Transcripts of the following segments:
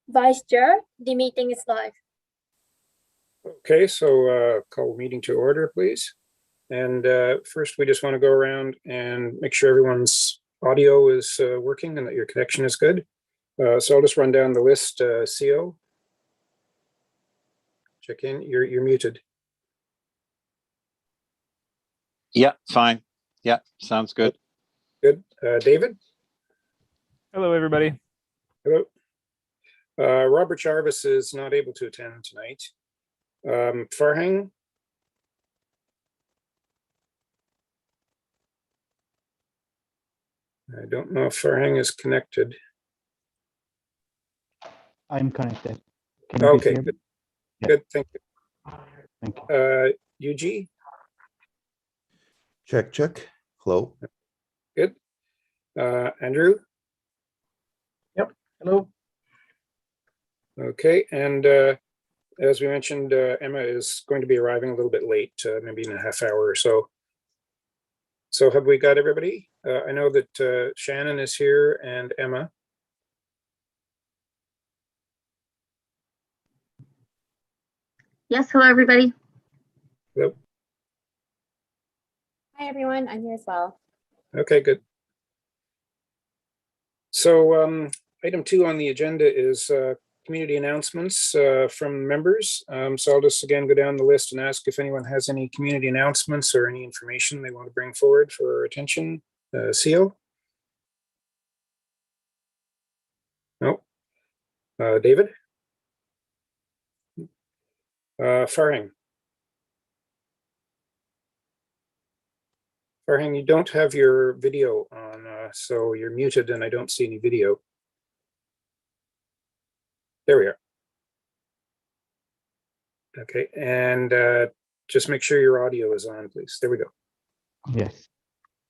Vice Chair, the meeting is live. Okay, so call the meeting to order, please. And first, we just want to go around and make sure everyone's audio is working and that your connection is good. So I'll just run down the list. CO, check in. You're muted. Yeah, fine. Yeah, sounds good. Good. David? Hello, everybody. Hello. Robert Jarvis is not able to attend tonight. Farhang? I don't know if Farhang is connected. I'm connected. Can you Okay, hear me? good. Yeah. Good, thank Thank you. you. UG? Check. Hello. Good. Andrew? Hello. Okay, and as we mentioned, Emma is going to be arriving a little bit late, maybe in a half hour or so. So have we got everybody? I know that Shannon is here and Emma. Yes, hello, everybody. Hello. Hi, everyone. I'm here as well. Okay, good. So item 2 on the agenda is community announcements from members. So I'll just again go down the list and ask if anyone has any community announcements or any information they want to bring forward for our attention. CO? No. David? Farhang? Farhang, you don't have your video on, so you're muted and I don't see any video. There we are. Okay, and just make sure your audio is on, please. There we go. Yes.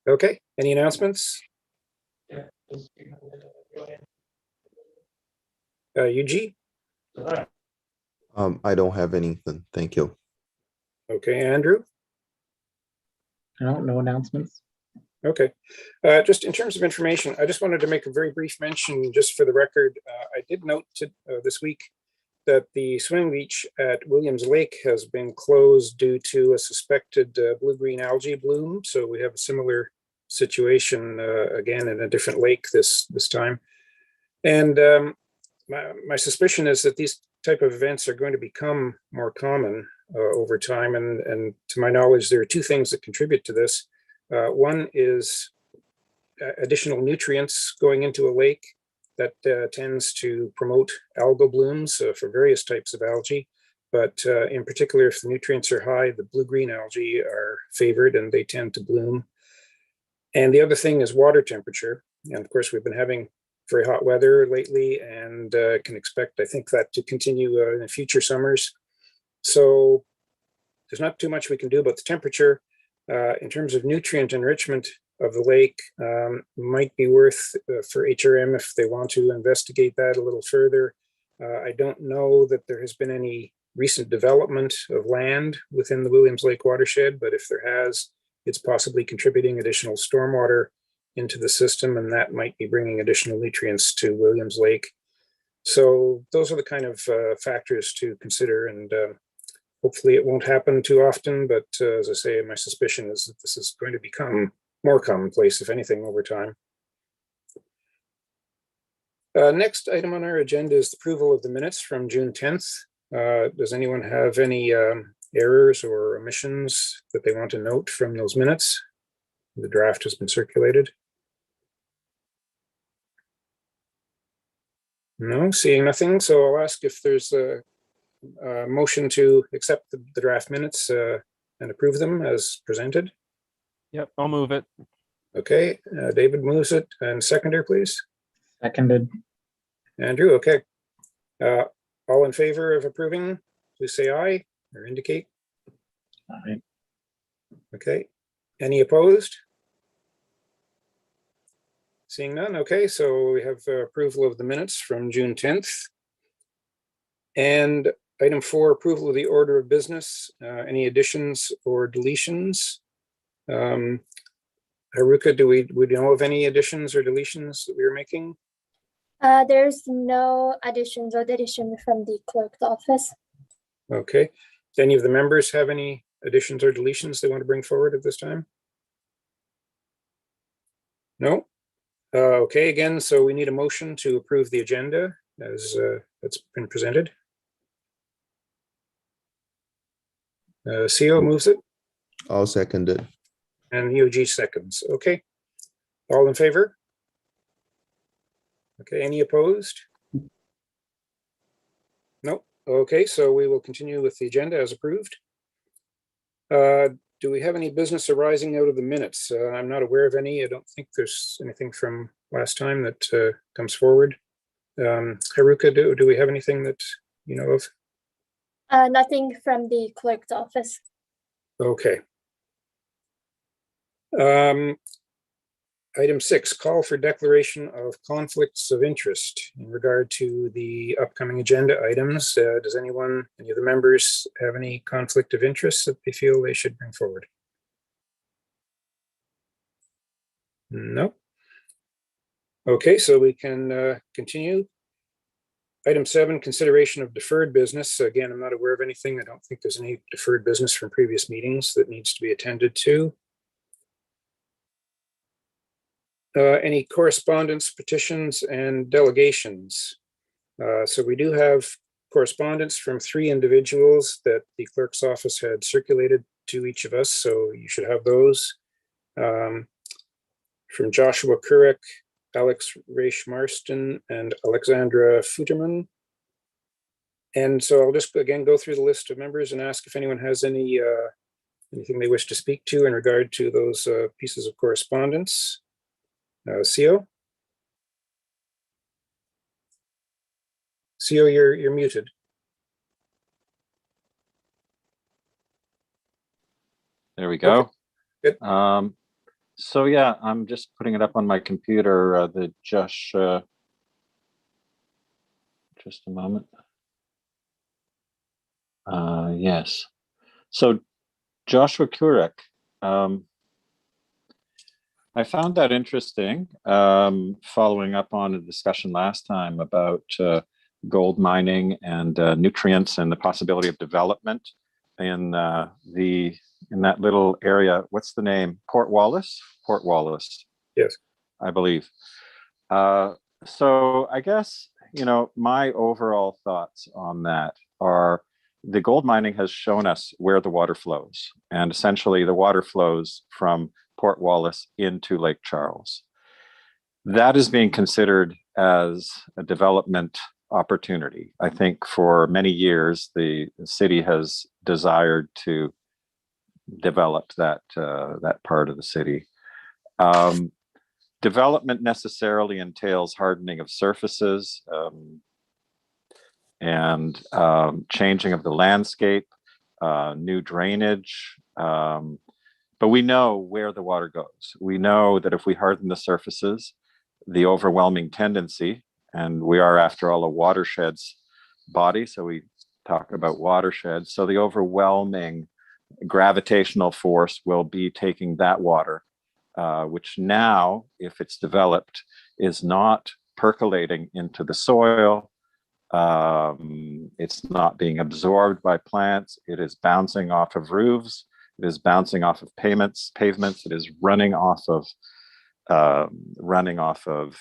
Okay, any announcements? UG? I don't have anything. Thank you. Okay, Andrew? No announcements. Okay, just in terms of information, I just wanted to make a very brief mention just for the record. I did note this week that the swimming beach at Williams Lake has been closed due to a suspected blue-green algae bloom. So we have a similar situation again in a different lake this time. And my suspicion is that these type of events are going to become more common over time. And to my knowledge, there are two things that contribute to this. One is additional nutrients going into a lake that tends to promote algal blooms for various types of algae. But in particular, if the nutrients are high, the blue-green algae are favored and they tend to bloom. And the other thing is water temperature. And of course, we've been having very hot weather lately and can expect, I think, that to continue in the future summers. So there's not too much we can do about the temperature. In terms of nutrient enrichment of the lake, might be worth for HRM if they want to investigate that a little further. I don't know that there has been any recent development of land within the Williams Lake watershed, but if there has, it's possibly contributing additional stormwater into the system, and that might be bringing additional nutrients to Williams Lake. So those are the kind of factors to consider, and hopefully it won't happen too often, but as I say, my suspicion is that this is going to become more commonplace, if anything, over time. Next item on our agenda is the approval of the minutes from June 10th. Does anyone have any errors or omissions that they want to note from those minutes? The draft has been circulated. No, seeing nothing. So I'll ask if there's a motion to accept the draft minutes and approve them as presented. Yep, I'll move it. Okay, David moves it, and seconder, please. Seconded. Andrew, okay. All in favor of approving, please say aye or indicate. Aye. Okay, any opposed? Seeing none, okay, so we have approval of the minutes from June 10th. And item 4, approval of the order of business. Any additions or deletions? Haruka, do we know of any additions or deletions that we are making? There's no additions or deletion from the clerk's office. Okay. Do any of the members have any additions or deletions they want to bring forward at this time? No? Okay, again, so we need a motion to approve the agenda as it's been presented. CO moves it I'll second it. and UG seconds. Okay. All in favor? Okay, any opposed? No. Okay, so we will continue with the agenda as approved. Do we have any business arising out of the minutes? I'm not aware of any. I don't think there's anything from last time that comes forward. Haruka, do we have anything that you know of? Nothing from the clerk's office. Okay. Item 6, call for declaration of conflicts of interest in regard to the upcoming agenda items. Does any of the members have any conflict of interest that they feel they should bring forward? No. Okay, so we can continue. Item 7, consideration of deferred business. Again, I'm not aware of anything. I don't think there's any deferred business from previous meetings that needs to be attended to. Any correspondence, petitions, and delegations? So we do have correspondence from 3 individuals that the clerk's office had circulated to each of us, so you should have those. From Joshua Kurek, Alex Raish Marston, and Alexandra Futerman. And so I'll just again go through the list of members and ask if anyone has anything they wish to speak to in regard to those pieces of correspondence. CO? CO, you're muted. There we go. Okay, good. So yeah, I'm just putting it up on my computer, just a moment. Yes. So Joshua Kurek, I found that interesting, following up on a discussion last time about gold mining and nutrients and the possibility of development in that little area. What's the name? Port Wallace? Port Wallace. Yes. I believe. So I guess, my overall thoughts on that are the gold mining has shown us where the water flows. And essentially the water flows from Port Wallace into Lake Charles. That is being considered as a development opportunity. I think for many years, the city has desired to develop that part of the city. Development necessarily entails hardening of surfaces and changing of the landscape, new drainage. But we know where the water goes. We know that if we harden the surfaces, the overwhelming tendency, and we are, after all, a watersheds body, so we talk about watersheds. So the overwhelming gravitational force will be taking that water, which now, if it's developed, is not percolating into the soil. It's not being absorbed by plants. It is bouncing off of roofs. It is bouncing off of pavements. It is running off of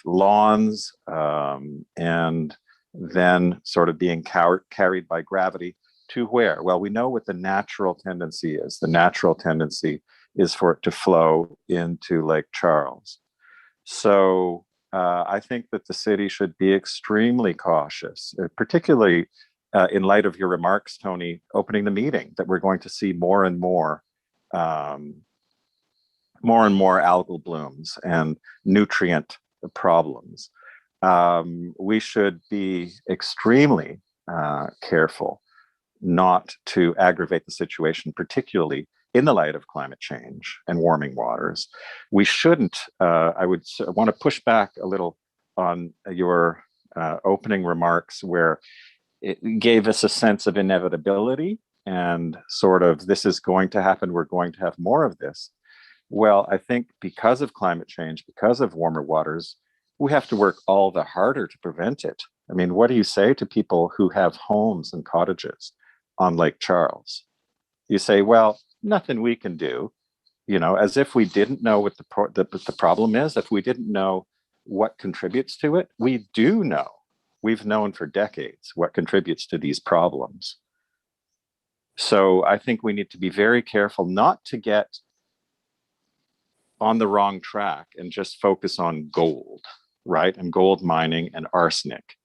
lawns, and then sort of being carried by gravity to where? Well, we know what the natural tendency is. The natural tendency is for it to flow into Lake Charles. So I think that the city should be extremely cautious, particularly in light of your remarks, Tony, opening the meeting, that we're going to see more and more algal blooms and nutrient problems. We should be extremely careful not to aggravate the situation, particularly in the light of climate change and warming waters. We shouldn't, I would want to push back a little on your opening remarks, where it gave us a sense of inevitability and sort of, this is going to happen, we're going to have more of this. Well, I think because of climate change, because of warmer waters, we have to work all the harder to prevent it. I mean, what do you say to people who have homes and cottages on Lake Charles? You say, well, nothing we can do, as if we didn't know what the problem is, if we didn't know what contributes to it. We do know. We've known for decades what contributes to these problems. So I think we need to be very careful not to get on the wrong track and just focus on gold, right? And gold mining and arsenic.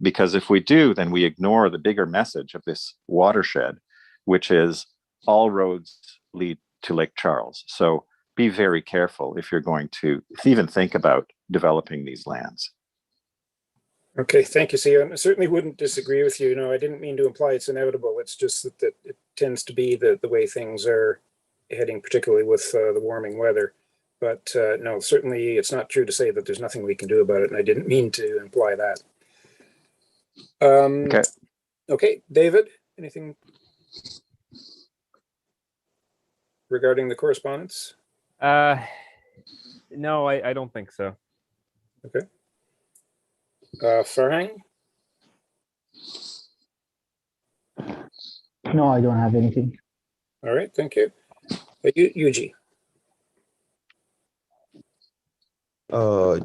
Because if we do, then we ignore the bigger message of this watershed, which is all roads lead to Lake Charles. So be very careful if you're going to even think about developing these lands. Okay, thank you, Sia. I certainly wouldn't disagree with you. I didn't mean to imply it's inevitable. It's just that it tends to be the way things are heading, particularly with the warming weather. But no, certainly it's not true to say that there's nothing we can do about it, and I didn't mean to imply that. Okay, David, anything regarding the correspondence? No, I don't think so. Okay. Farhang? No, I don't have anything. All right, thank you. Yuji?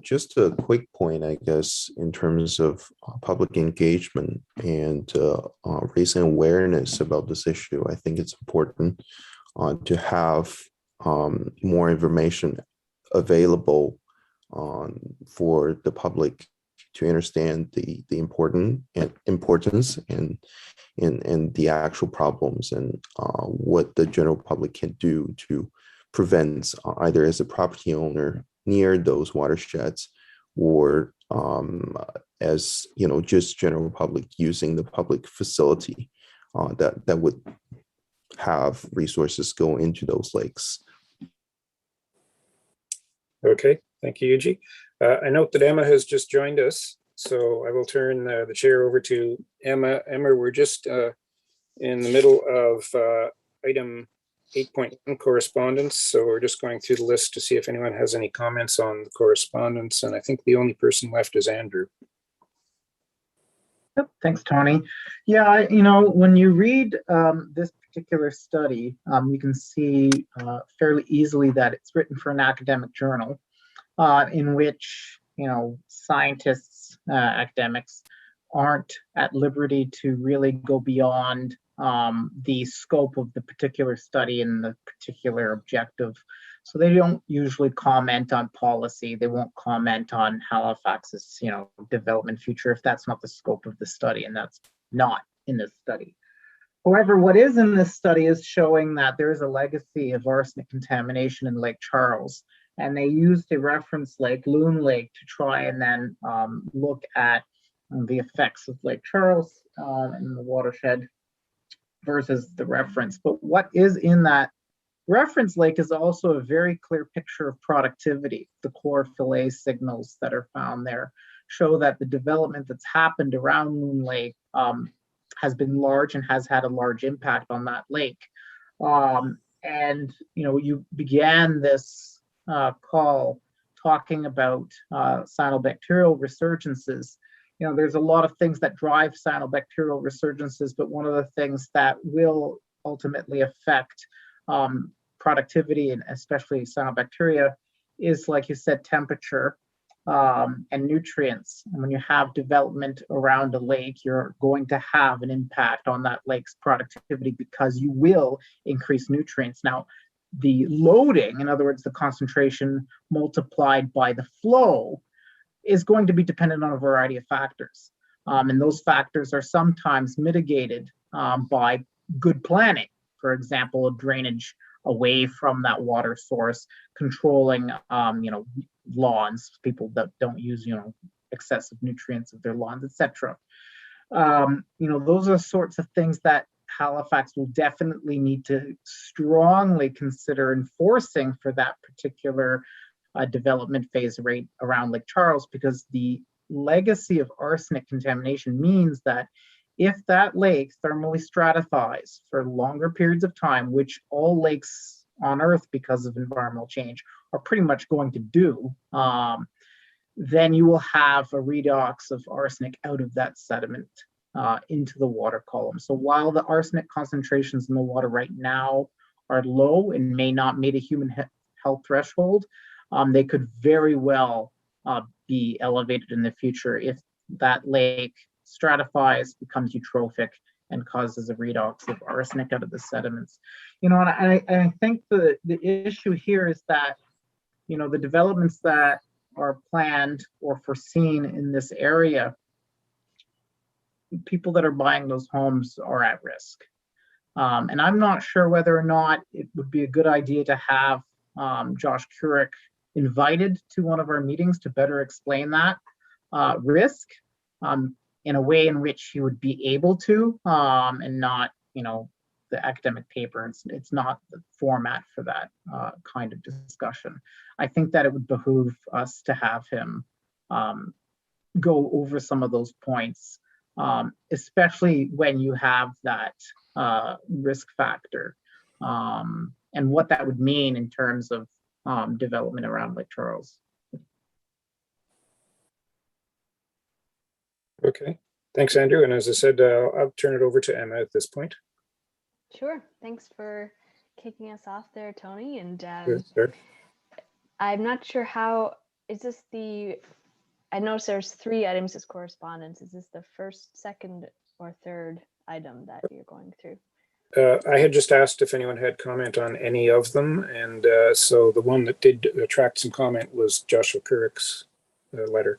Just a quick point, I guess, in terms of public engagement and raising awareness about this issue. I think it's important to have more information available for the public to understand the importance and the actual problems and what the general public can do to prevent, either as a property owner near those watersheds or as just general public using the public facility that would have resources go into those lakes. Okay, thank you, Yuji. I note that Emma has just joined us, so I will turn the chair over to Emma. Emma, we're just in the middle of item 8.1 correspondence, so we're just going through the list to see if anyone has any comments on the correspondence, and I think the only person left is Andrew. Yep, thanks, Tony. Yeah, when you read this particular study, you can see fairly easily that it's written for an academic journal in which, scientists, academics aren't at liberty to really go beyond the scope of the particular study and the particular objective. So they don't usually comment on policy. They won't comment on Halifax's, development future if that's not the scope of the study, and that's not in this study. However, what is in this study is showing that there is a legacy of arsenic contamination in Lake Charles, and they used a reference lake, Loon Lake, to try and then look at the effects of Lake Charles in the watershed versus the reference. But what is in that reference lake is also a very clear picture of productivity. The chlorophyll A signals that are found there show that the development that's happened around Loon Lake has been large and has had a large impact on that lake. And you began this call talking about cyanobacterial resurgences. There's a lot of things that drive cyanobacterial resurgences, but one of the things that will ultimately affect productivity and especially cyanobacteria is, like you said, temperature and nutrients. And when you have development around a lake, you're going to have an impact on that lake's productivity because you will increase nutrients. Now, the loading, in other words, the concentration multiplied by the flow, is going to be dependent on a variety of factors. And those factors are sometimes mitigated by good planning. For example, drainage away from that water source, controlling, lawns, people that don't use, excessive nutrients of their lawns, etc. Those are the sorts of things that Halifax will definitely need to strongly consider enforcing for that particular development phase rate around Lake Charles, because the legacy of arsenic contamination means that if that lake thermally stratifies for longer periods of time, which all lakes on Earth because of environmental change are pretty much going to do, then you will have a redox of arsenic out of that sediment into the water column. So while the arsenic concentrations in the water right now are low and may not meet a human health threshold, they could very well be elevated in the future if that lake stratifies, becomes eutrophic, and causes a redox of arsenic out of the sediments. And I think the issue here is that, the developments that are planned or foreseen in this area, people that are buying those homes are at risk. And I'm not sure whether or not it would be a good idea to have Josh Couric invited to one of our meetings to better explain that risk in a way in which he would be able to, and not, the academic paper. It's not the format for that kind of discussion. I think that it would behoove us to have him go over some of those points, especially when you have that risk factor, and what that would mean in terms of development around Lake Charles. Okay, thanks, Andrew. And as I said, I'll turn it over to Emma at this point. Sure. Thanks for kicking us off there, Tony. And Sure. I'm not sure how, is this I noticed there's 3 items as correspondence. Is this the first, second, or third item that you're going through? I had just asked if anyone had comment on any of them. And so the one that did attract some comment was Joshua Couric's letter.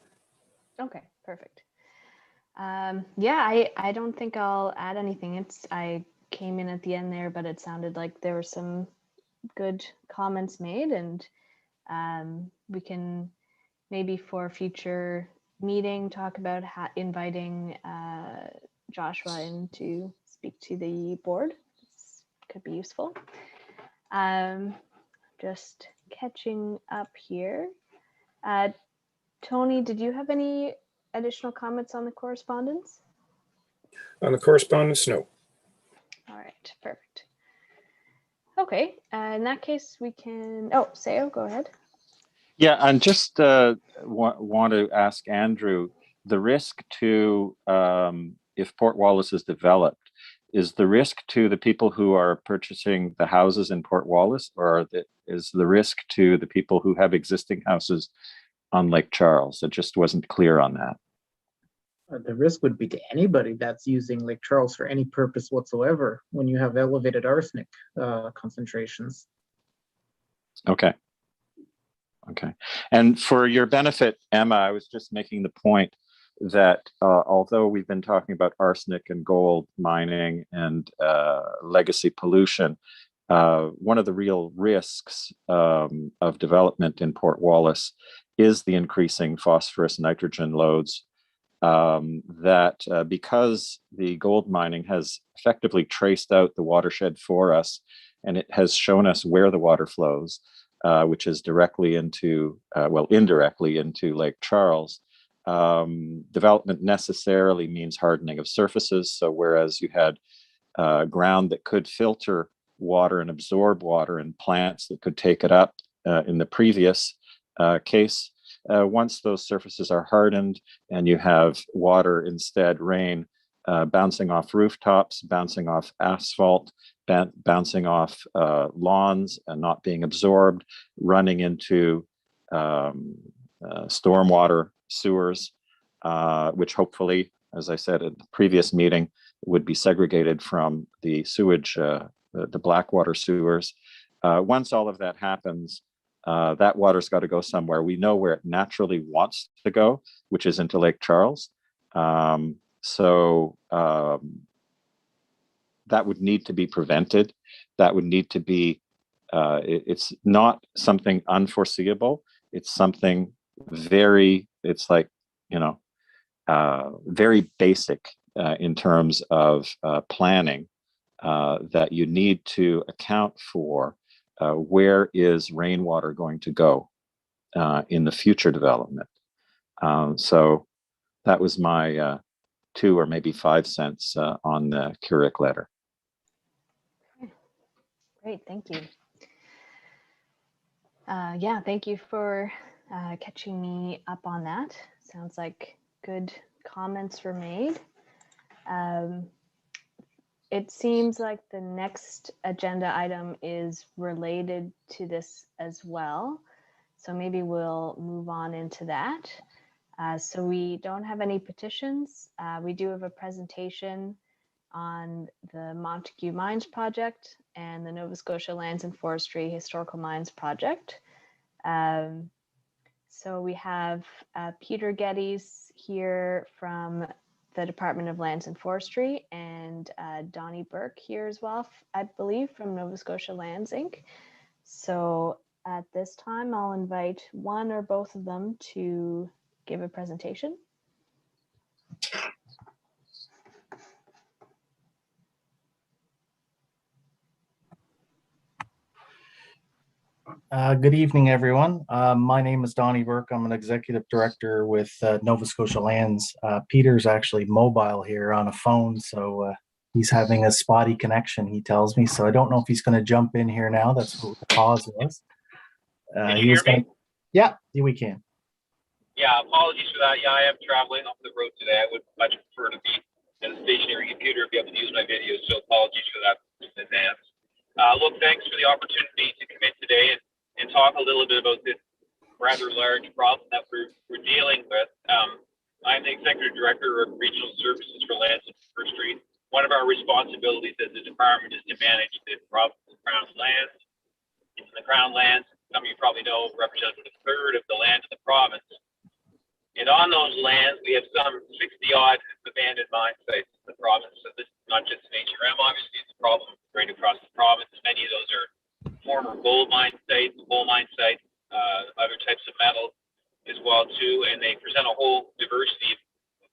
Okay, perfect. Yeah, I don't think I'll add anything. I came in at the end there, but it sounded like there were some good comments made, and we can maybe for a future meeting talk about inviting Joshua in to speak to the board. This could be useful. Just catching up here. Tony, did you have any additional comments on the correspondence? On the correspondence, no. All right, perfect. Okay, in that case, we can. Oh, Sayo, go ahead. Yeah, and just want to ask Andrew, the risk to, if Port Wallace is developed, is the risk to the people who are purchasing the houses in Port Wallace, or is the risk to the people who have existing houses on Lake Charles? It just wasn't clear on that. The risk would be to anybody that's using Lake Charles for any purpose whatsoever when you have elevated arsenic concentrations. Okay. Okay. And for your benefit, Emma, I was just making the point that although we've been talking about arsenic and gold mining and legacy pollution, one of the real risks of development in Port Wallace is the increasing phosphorus nitrogen loads. Because the gold mining has effectively traced out the watershed for us, and it has shown us where the water flows, which is directly into, indirectly into Lake Charles. Development necessarily means hardening of surfaces. So whereas you had ground that could filter water and absorb water and plants that could take it up in the previous case, once those surfaces are hardened and you have water instead, rain, bouncing off rooftops, bouncing off asphalt, bouncing off lawns and not being absorbed, running into stormwater sewers, which hopefully, as I said at the previous meeting, would be segregated from the sewage, the Blackwater sewers. Once all of that happens, that water's got to go somewhere. We know where it naturally wants to go, which is into Lake Charles. So that would need to be prevented. That would need to be, it's not something unforeseeable. It's something very, it's like, very basic in terms of planning that you need to account for where is rainwater going to go in the future development. So that was my 2 or maybe 5 cents on the Couric letter. Great, thank you. Yeah, thank you for catching me up on that. Sounds like good comments were made. It seems like the next agenda item is related to this as well. So maybe we'll move on into that. So we don't have any petitions. We do have a presentation on the Montague Mines project and the Nova Scotia Lands and Forestry Historical Mines project. So we have Peter Geddes here from the Department of Lands and Forestry, and Donnie Burke here as well, I believe, from Nova Scotia Lands Inc. So at this time, I'll invite one or both of them to give a presentation. Good evening, everyone. My name is Donnie Burke. I'm an executive director with Nova Scotia Lands. Peter's actually mobile here on a phone, so he's having a spotty connection, he tells me. So I don't know if he's going to jump in here now. That's what the pause was. Can you hear me? Yeah, we can. Yeah, apologies for that. Yeah, I am traveling off the road today. I would much prefer to be at a stationary computer and be able to use my videos, so apologies for that in advance. Look, thanks for the opportunity to come in today and talk a little bit about this rather large problem that we're dealing with. I'm the executive director of regional services for lands and forestry. One of our responsibilities as a department is to manage the province's crown lands. And the crown lands, some of you probably know, represent a third of the land of the province. And on those lands, we have some 60 odd abandoned mine sites in the province. So this is not just an HRM, obviously, it's a problem right across the province. Many of those are former gold mine sites, coal mine sites, other types of metal as well too, and they present a whole diversity of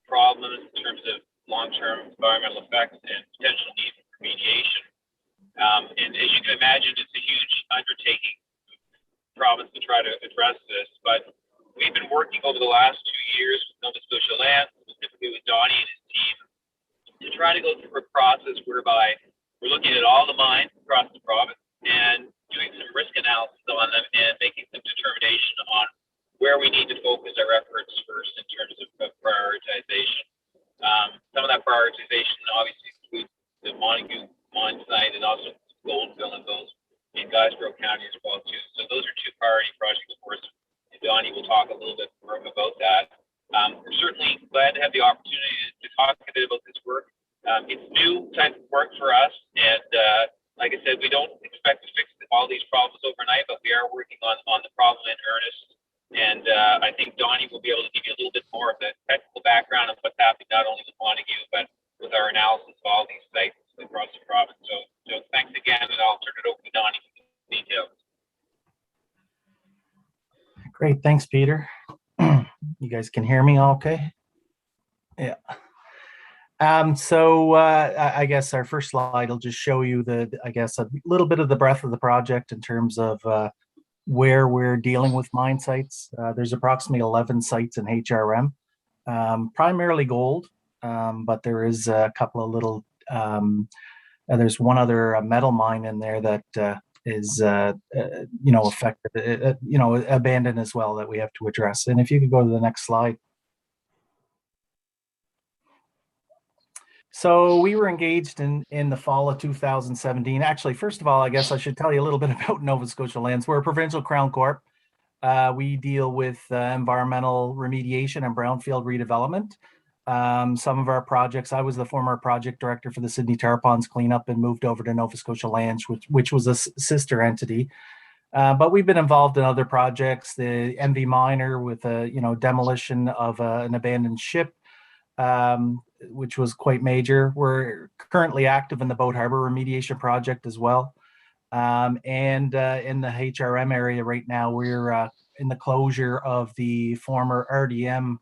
problems in terms of long-term environmental effects and potential need for remediation. And as you can imagine, it's a huge undertaking province to try to address this, but we've been working over the last 2 years with Nova Scotia Lands, specifically with Donnie and his team, to try to go through a process whereby we're looking at all the mines across the province and doing some risk analysis on them and making some determination on where we need to focus our efforts first in terms of prioritization. Some of that prioritization obviously includes the Montague mine site and also Goldville and those in Guysborough County as well too. So those are two priority projects for us. And Donnie will talk a little bit more about that. We're certainly glad to have the opportunity to talk a bit about this work. It's new type of work for us, and like I said, we don't expect to fix all these problems overnight, but we are working on the problem in earnest. And I think Donnie will be able to give you a little bit more of the technical background of what's happening not only with Montague, but with our analysis of all these sites across the province. So thanks again, and I'll turn it over to Donnie for the details. Great, thanks, Peter. You guys can hear me all okay? Yeah. So I guess our first slide will just show you a little bit of the breadth of the project in terms of where we're dealing with mine sites. There's approximately 11 sites in HRM, primarily gold, but there is a couple of little, there's one other metal mine in there that is, affected, abandoned as well, that we have to address. And if you could go to the next slide. So we were engaged in the fall of 2017. Actually, first of all, I guess I should tell you a little bit about Nova Scotia Lands. We're a provincial Crown Corp. We deal with environmental remediation and brownfield redevelopment. Some of our projects, I was the former project director for the Sydney Tar Ponds cleanup and moved over to Nova Scotia Lands, which was a sister entity. But we've been involved in other projects, the MV Minor with demolition of an abandoned ship, which was quite major. We're currently active in the Boat Harbor remediation project as well. And in the HRM area right now, we're in the closure of the former RDM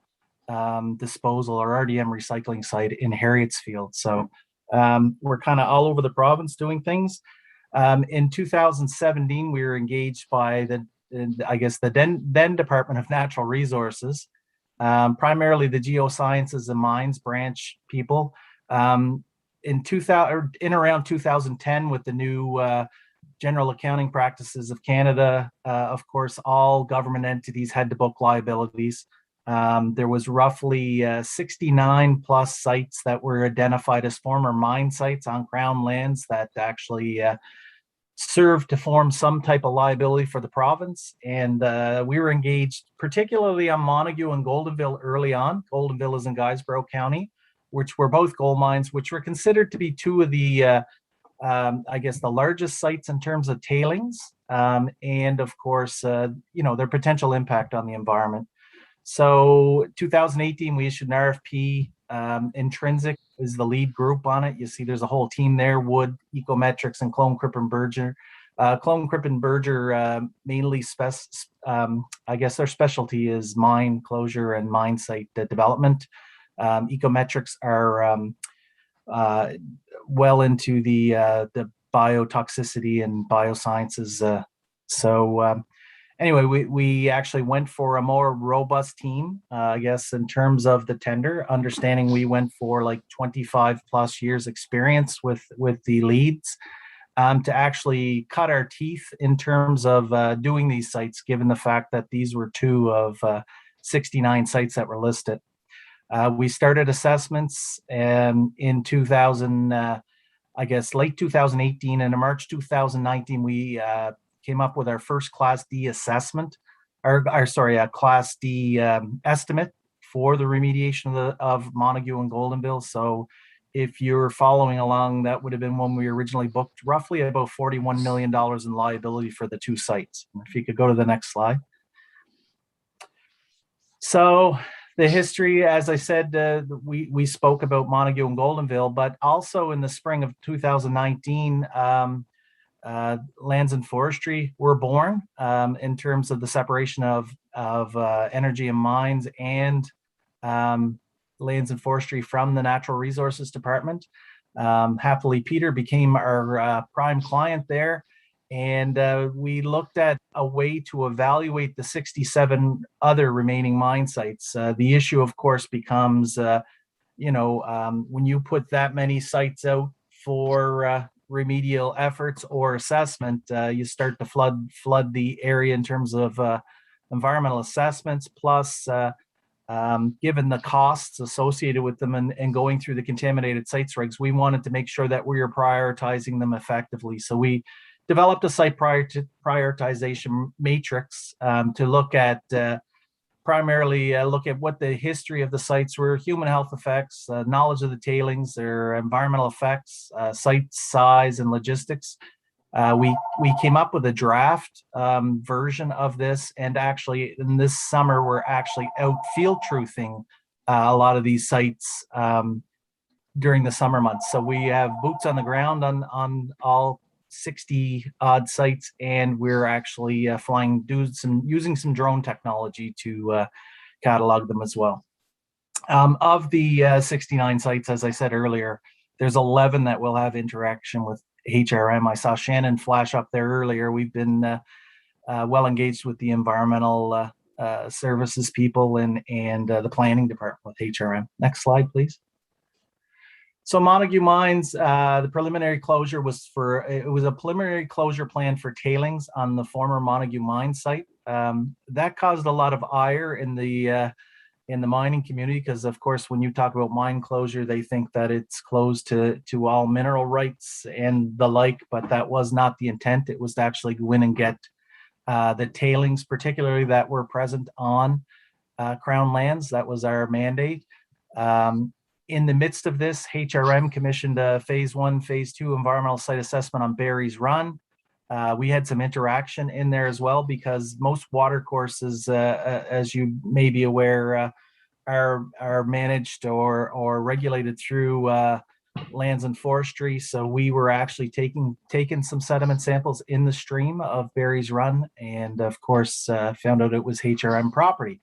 disposal or RDM recycling site in Harrietsfield. So we're kind of all over the province doing things. In 2017, we were engaged by the then Department of Natural Resources, primarily the geosciences and mines branch people. In around 2010, with the new general accounting practices of Canada, of course, all government entities had to book liabilities. There was roughly 69 plus sites that were identified as former mine sites on Crown lands that actually served to form some type of liability for the province. And we were engaged particularly on Montague and Goldenville early on. Goldenville is in Guysborough County, which were both gold mines, which were considered to be two of the I guess the largest sites in terms of tailings, and of course, their potential impact on the environment. So 2018, we issued an RFP. Intrinsic is the lead group on it. You see there's a whole team there, Wood, Ecometrics, and Clone Crippen Berger. Clone Crippen Berger mainly, I guess their specialty is mine closure and mine site development. Ecometrics are well into the biotoxicity and biosciences. Anyway, we actually went for a more robust team, I guess, in terms of the tender, understanding we went for like 25 plus years experience with the leads to actually cut our teeth in terms of doing these sites, given the fact that these were two of 69 sites that were listed. We started assessments in 2000, I guess, late 2018, and in March 2019, we came up with our first Class D assessment, Class D estimate for the remediation of Montague and Goldenville. So if you're following along, that would have been when we originally booked roughly about $41 million in liability for the two sites. If you could go to the next slide. So the history, as I said, we spoke about Montague and Goldenville, but also in the spring of 2019, Lands and Forestry were born in terms of the separation of energy and mines and Lands and Forestry from the Natural Resources Department. Happily, Peter became our prime client there, and we looked at a way to evaluate the 67 other remaining mine sites. The issue, of course, becomes, when you put that many sites out for remedial efforts or assessment, you start to flood the area in terms of environmental assessments, plus given the costs associated with them and going through the contaminated sites regs, we wanted to make sure that we are prioritizing them effectively. So we developed a site prioritization matrix to look at primarily look at what the history of the sites were, human health effects, knowledge of the tailings, their environmental effects, site size, and logistics. We came up with a draft version of this, and actually in this summer we're actually out field truthing a lot of these sites during the summer months. So we have boots on the ground on all 60 odd sites, and we're actually using some drone technology to catalog them as well. Of the 69 sites, as I said earlier, there's 11 that will have interaction with HRM. I saw Shannon flash up there earlier. We've been well engaged with the environmental services people and the planning department with HRM. Next slide, please. So Montague Mines, the preliminary closure was a preliminary closure plan for tailings on the former Montague mine site. That caused a lot of ire in the mining community, because of course, when you talk about mine closure, they think that it's closed to all mineral rights and the like, but that was not the intent. It was to actually go in and get the tailings, particularly that were present on Crown lands. That was our mandate. In the midst of this, HRM commissioned a phase 1, phase 2 environmental site assessment on Barry's Run. We had some interaction in there as well, because most water courses, as you may be aware, are managed or regulated through Lands and Forestry. So we were actually taking some sediment samples in the stream of Barry's Run, and of course found out it was HRM property.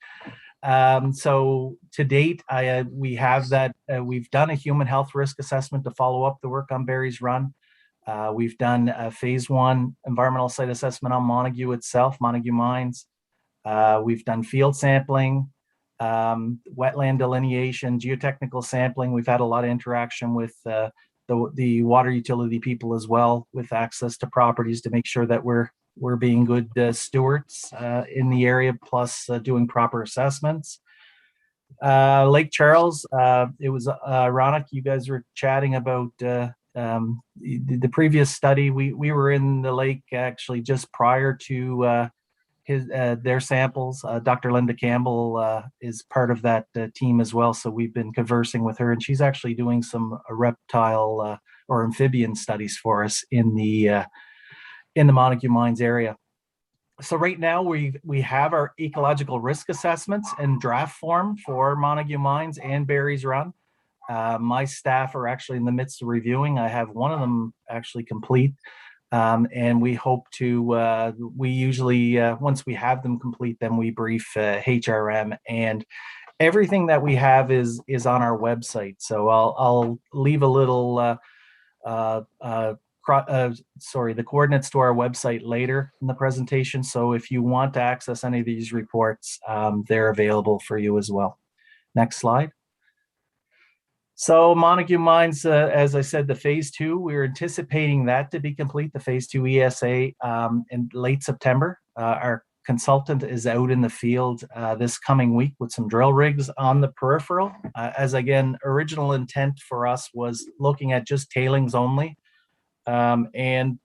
So to date, we have that. We've done a human health risk assessment to follow up the work on Barry's Run. We've done a phase 1 environmental site assessment on Montague itself, Montague Mines. We've done field sampling, wetland delineation, geotechnical sampling. We've had a lot of interaction with the water utility people as well with access to properties to make sure that we're being good stewards in the area, plus doing proper assessments. Lake Charles, it was ironic. You guys were chatting about the previous study. We were in the lake actually just prior to their samples. Dr. Linda Campbell is part of that team as well. So we've been conversing with her, and she's actually doing some reptile or amphibian studies for us in the Montague Mines area. So right now we have our ecological risk assessments in draft form for Montague Mines and Barry's Run. My staff are actually in the midst of reviewing. I have one of them actually complete. And we hope to, we usually, once we have them complete, then we brief HRM, and everything that we have is on our website. So I'll leave a little, the coordinates to our website later in the presentation. So if you want to access any of these reports, they're available for you as well. Next slide. So Montague Mines, as I said, the phase 2, we're anticipating that to be complete, the phase 2 ESA in late September. Our consultant is out in the field this coming week with some drill rigs on the peripheral. As again, original intent for us was looking at just tailings only. And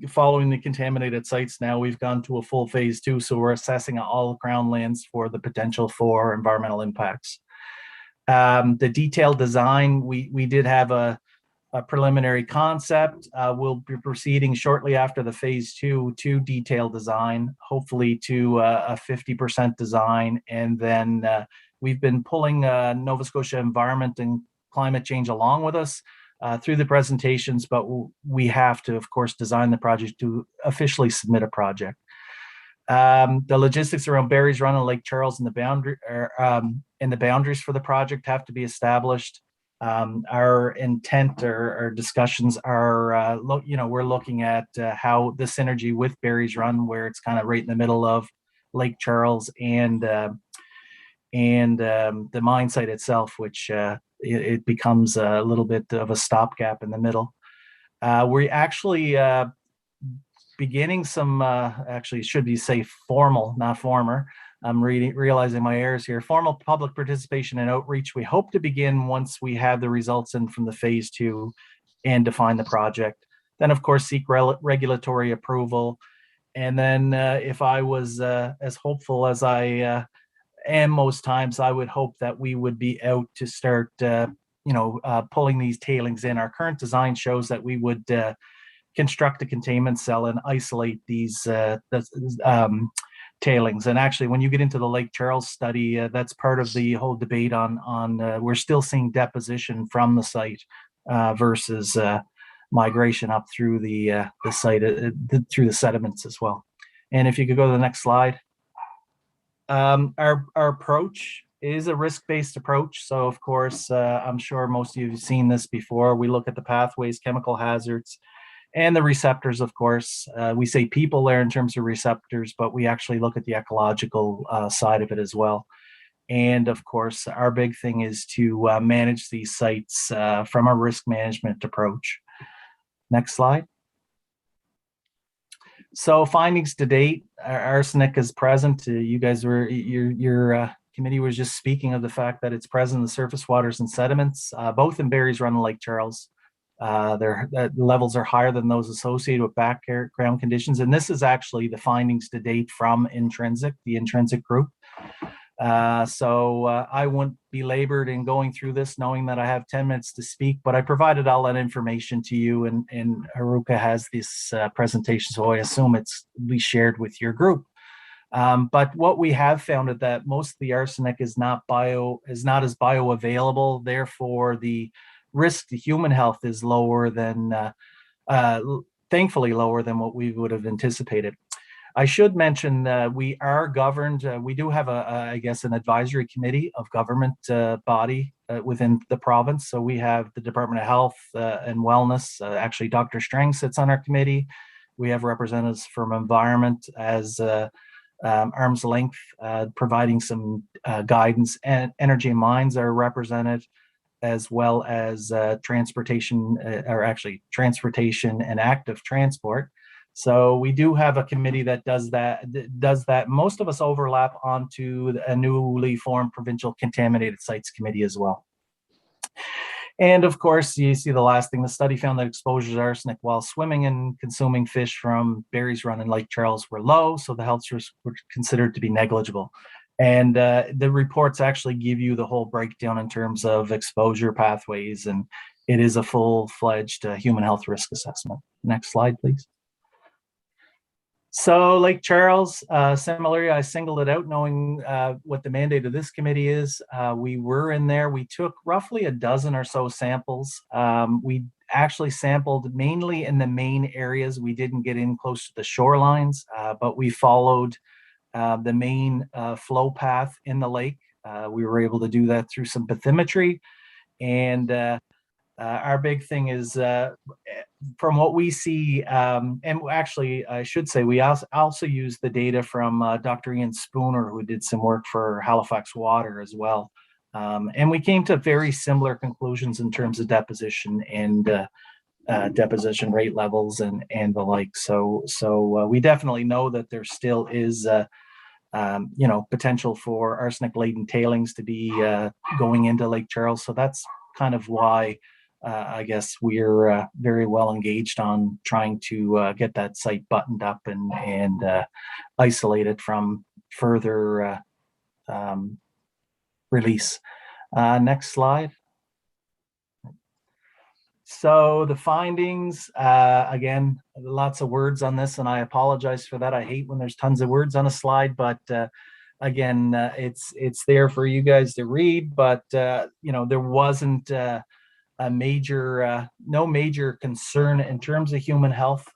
following the contaminated sites, now we've gone to a full phase 2. So we're assessing all crown lands for the potential for environmental impacts. The detailed design, we did have a preliminary concept. We'll be proceeding shortly after the phase 2 to detailed design, hopefully to a 50% design. And then we've been pulling Nova Scotia Environment and Climate Change along with us through the presentations, but we have to, of course, design the project to officially submit a project. The logistics around Barry's Run and Lake Charles and the boundaries for the project have to be established. Our intent or discussions are, we're looking at how the synergy with Barry's Run, where it's kind of right in the middle of Lake Charles and the mine site itself, which it becomes a little bit of a stopgap in the middle. We actually beginning some, actually should be say formal, not former. I'm realizing my errors here. Formal public participation and outreach. We hope to begin once we have the results in from the phase 2 and define the project. Then of course, seek regulatory approval. And then if I was as hopeful as I am most times, I would hope that we would be out to start, pulling these tailings in. Our current design shows that we would construct a containment cell and isolate these tailings. And actually, when you get into the Lake Charles study, that's part of the whole debate on we're still seeing deposition from the site versus migration up through the site, through the sediments as well. And if you could go to the next slide. Our approach is a risk-based approach. So of course, I'm sure most of you have seen this before. We look at the pathways, chemical hazards, and the receptors, of course. We say people there in terms of receptors, but we actually look at the ecological side of it as well. And of course, our big thing is to manage these sites from a risk management approach. Next slide. So findings to date, arsenic is present. You guys were, your committee was just speaking of the fact that it's present in the surface waters and sediments, both in Barry's Run and Lake Charles. The levels are higher than those associated with background conditions. And this is actually the findings to date from the intrinsic group. So I won't be labored in going through this, knowing that I have 10 minutes to speak, but I provided all that information to you, and Haruka has this presentation, so I assume it's be shared with your group. But what we have found is that most of the arsenic is not as bioavailable. Therefore, the risk to human health is lower than, thankfully lower than what we would have anticipated. I should mention we are governed. We do have I guess, an advisory committee of government body within the province. So we have the Department of Health and Wellness. Actually, Dr. Strang sits on our committee. We have representatives from Environment as arm's length, providing some guidance, and Energy and Mines are represented. as well as transportation, or actually transportation and active transport. So we do have a committee that does that. Most of us overlap onto a newly formed provincial contaminated sites committee as well. And of course, you see the last thing, the study found that exposures to arsenic while swimming and consuming fish from Barry's Run in Lake Charles were low, so the health risks were considered to be negligible. And the reports actually give you the whole breakdown in terms of exposure pathways, and it is a full-fledged human health risk assessment. Next slide, please. So Lake Charles, similarly, I singled it out knowing what the mandate of this committee is. We were in there. We took roughly a dozen or so samples. We actually sampled mainly in the main areas. We didn't get in close to the shorelines, but we followed the main flow path in the lake. We were able to do that through some bathymetry. And our big thing is, from what we see, and actually I should say, we also use the data from Dr. Ian Spooner, who did some work for Halifax Water as well. And we came to very similar conclusions in terms of deposition and deposition rate levels and the like. So we definitely know that there still is potential for arsenic laden tailings to be going into Lake Charles. So that's kind of why I guess we're very well engaged on trying to get that site buttoned up and isolated from further release. Next slide. So the findings, again, lots of words on this, and I apologize for that. I hate when there's tons of words on a slide, but again, it's there for you guys to read. But there wasn't no major concern in terms of human health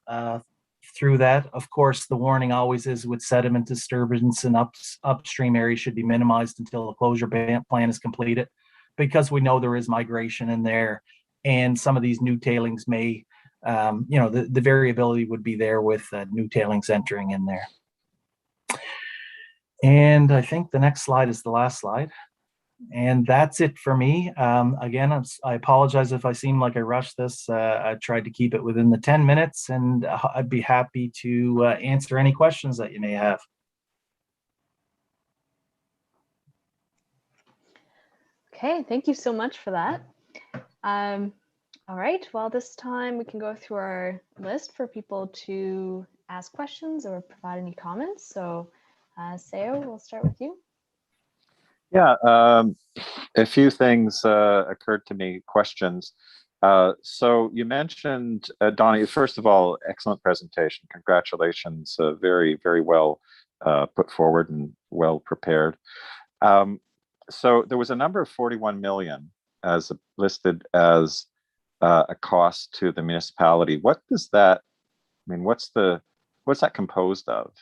through that. Of course, the warning always is with sediment disturbance and upstream areas should be minimized until the closure plan is completed, because we know there is migration in there, and some of these new tailings may, the variability would be there with new tailings entering in there. And I think the next slide is the last slide. And that's it for me. Again, I apologize if I seem like I rushed this. I tried to keep it within the 10 minutes, and I'd be happy to answer any questions that you may have. Okay, thank you so much for that. All right, well, this time we can go through our list for people to ask questions or provide any comments. So, Seo, we'll start with you. Yeah, a few things occurred to me, questions. So you mentioned, Donnie, first of all, excellent presentation. Congratulations, very, very well put forward and well prepared. So there was a number of 41 million as listed as a cost to the municipality. What does that mean? What's that composed of?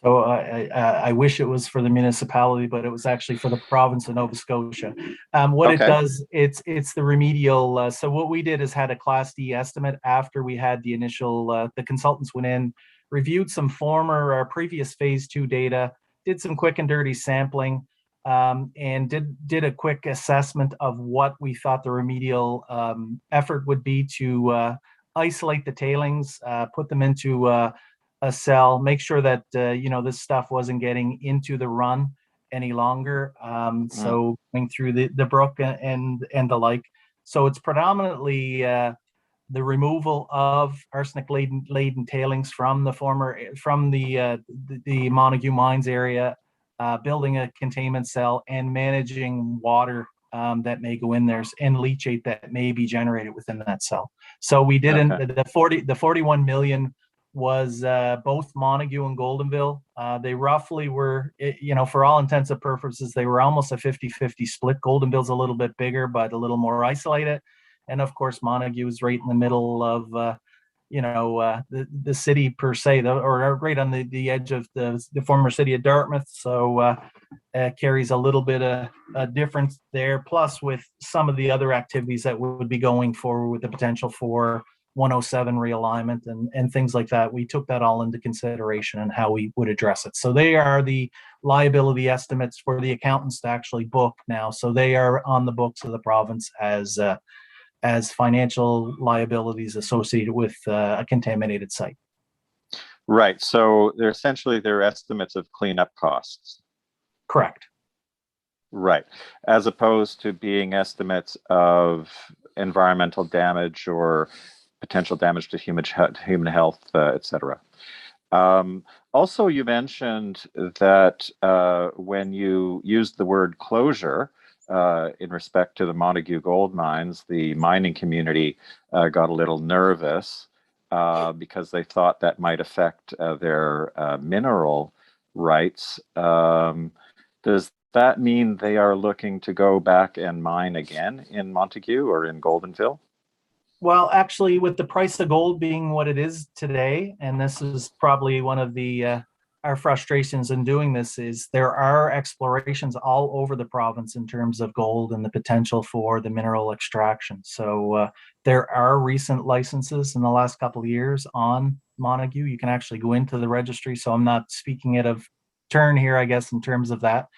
So I wish it was for the municipality, but it was actually for the province of Nova Scotia. What it does, it's the remedial. So what we did is had a Class D estimate after we had the initial, the consultants went in, reviewed some former or previous phase 2 data, did some quick and dirty sampling, and did a quick assessment of what we thought the remedial effort would be to isolate the tailings, put them into a cell, make sure that this stuff wasn't getting into the run any longer. So going through the brook and the like. So it's predominantly the removal of arsenic laden tailings from the Montague Mines area, building a containment cell and managing water that may go in there and leachate that may be generated within that cell. So we didn't, the 41 million was both Montague and Goldenville. They roughly were, for all intents and purposes, they were almost a 50-50 split. Goldenville's a little bit bigger, but a little more isolated. And of course, Montague is right in the middle of, the city per se, or right on the edge of the former city of Dartmouth. So carries a little bit of a difference there. Plus with some of the other activities that would be going forward with the potential for 107 realignment and things like that. We took that all into consideration and how we would address it. So they are the liability estimates for the accountants to actually book now. So they are on the books of the province as financial liabilities associated with a contaminated site. Right. So they're essentially their estimates of cleanup costs. Correct. Right. As opposed to being estimates of environmental damage or potential damage to human health, et cetera. Also, you mentioned that when you used the word closure in respect to the Montague gold mines, the mining community got a little nervous because they thought that might affect their mineral rights. Does that mean they are looking to go back and mine again in Montague or in Goldenville? Well, actually, with the price of gold being what it is today, and this is probably one of the our frustrations in doing this, is there are explorations all over the province in terms of gold and the potential for the mineral extraction. So there are recent licenses in the last couple of years on Montague. You can actually go into the registry. So I'm not speaking it of turn here, I guess, in terms of that.